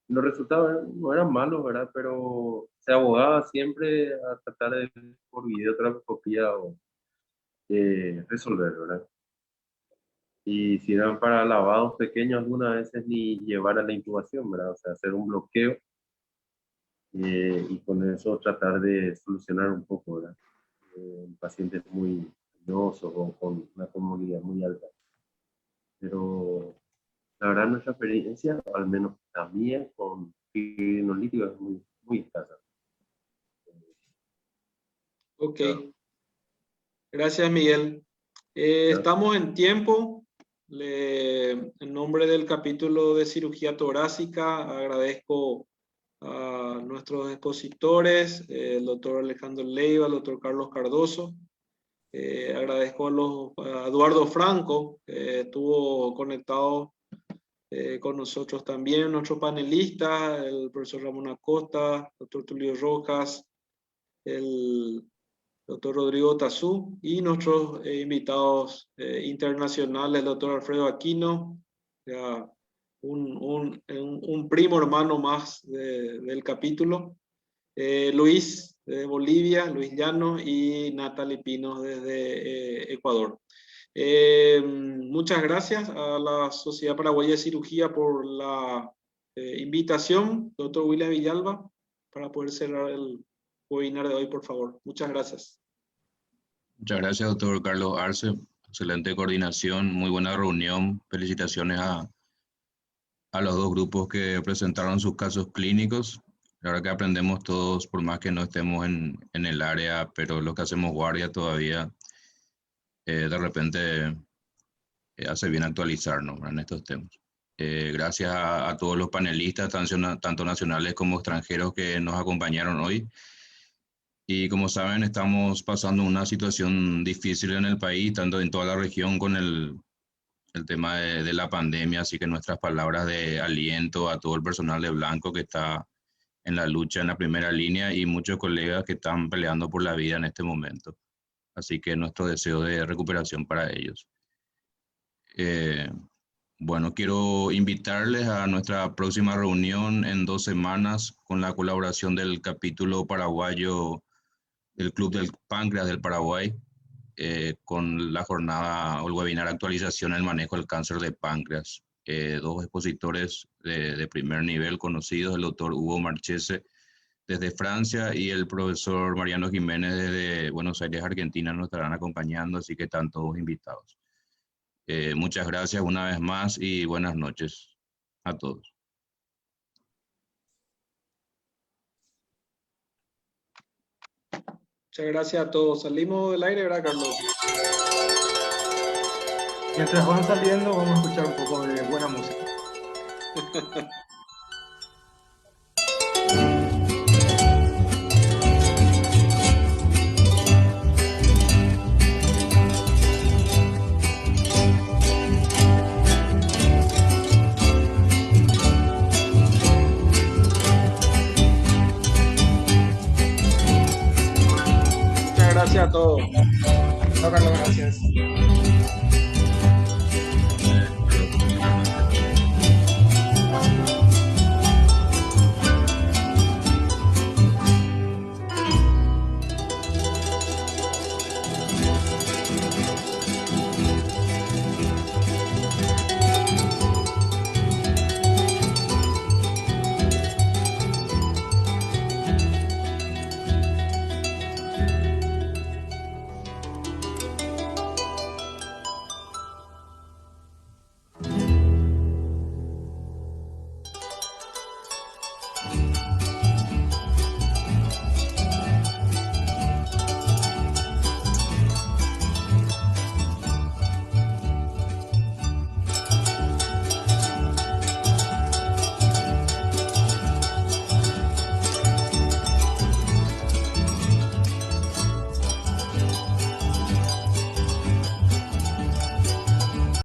Los resultados no eran malos, ¿verdad? Pero se abogaba siempre a tratar de por videotrascopía o resolver, ¿verdad? Y si eran para lavados pequeños, algunas veces ni llevar a la intubación, ¿verdad? O sea, hacer un bloqueo y con eso tratar de solucionar un poco, ¿verdad? Pacientes muy dañosos o con una comorbilidad muy alta. Pero la verdad nuestra experiencia, al menos la mía, con fibrinolíticos es muy, muy escasa. Ok. Gracias, Miguel. Estamos en tiempo. En nombre del capítulo de cirugía torácica, agradezco a nuestros expositores, el doctor Alejandro Leiva, el doctor Carlos Cardoso. Agradezco a Eduardo Franco, que estuvo conectado con nosotros también, nuestro panelista, el profesor Ramón Acosta, el doctor Tulio Rojas, el doctor Rodrigo Tazú y nuestros invitados internacionales, el doctor Alfredo Aquino, un primo hermano más del capítulo, Luis de Bolivia, Luis Llano y Natalie Pinos desde Ecuador. Muchas gracias a la Sociedad Paraguaya de Cirugía por la invitación, doctor William Villalba, para poder cerrar el webinar de hoy, por favor. Muchas gracias. Muchas gracias, doctor Carlos Arce. Excelente coordinación, muy buena reunión. Felicitaciones a los dos grupos que presentaron sus casos clínicos. La verdad que aprendemos todos, por más que no estemos en el área, pero los que hacemos guardia todavía, de repente hace bien actualizarnos en estos temas. Gracias a todos los panelistas, tanto nacionales como extranjeros, que nos acompañaron hoy. Y como saben, estamos pasando una situación difícil en el país, tanto en toda la región con el tema de la pandemia, así que nuestras palabras de aliento a todo el personal de Blanco que está en la lucha en la primera línea y muchos colegas que están peleando por la vida en este momento. Así que nuestro deseo de recuperación para ellos. Bueno, quiero invitarles a nuestra próxima reunión en 2 semanas con la colaboración del capítulo paraguayo del Club del Páncreas del Paraguay, con la jornada o el webinar actualización en el manejo del cáncer de páncreas. 2 expositores de primer nivel conocidos, el doctor Hugo Marchese desde Francia y el profesor Mariano Jiménez desde Buenos Aires, Argentina, nos estarán acompañando, así que están todos invitados. Muchas gracias una vez más y buenas noches a todos. Muchas gracias a todos. Salimos del aire, ¿verdad, Carlos? Mientras van saliendo, vamos a escuchar un poco de buena música. Muchas gracias a todos. No, Carlos, gracias.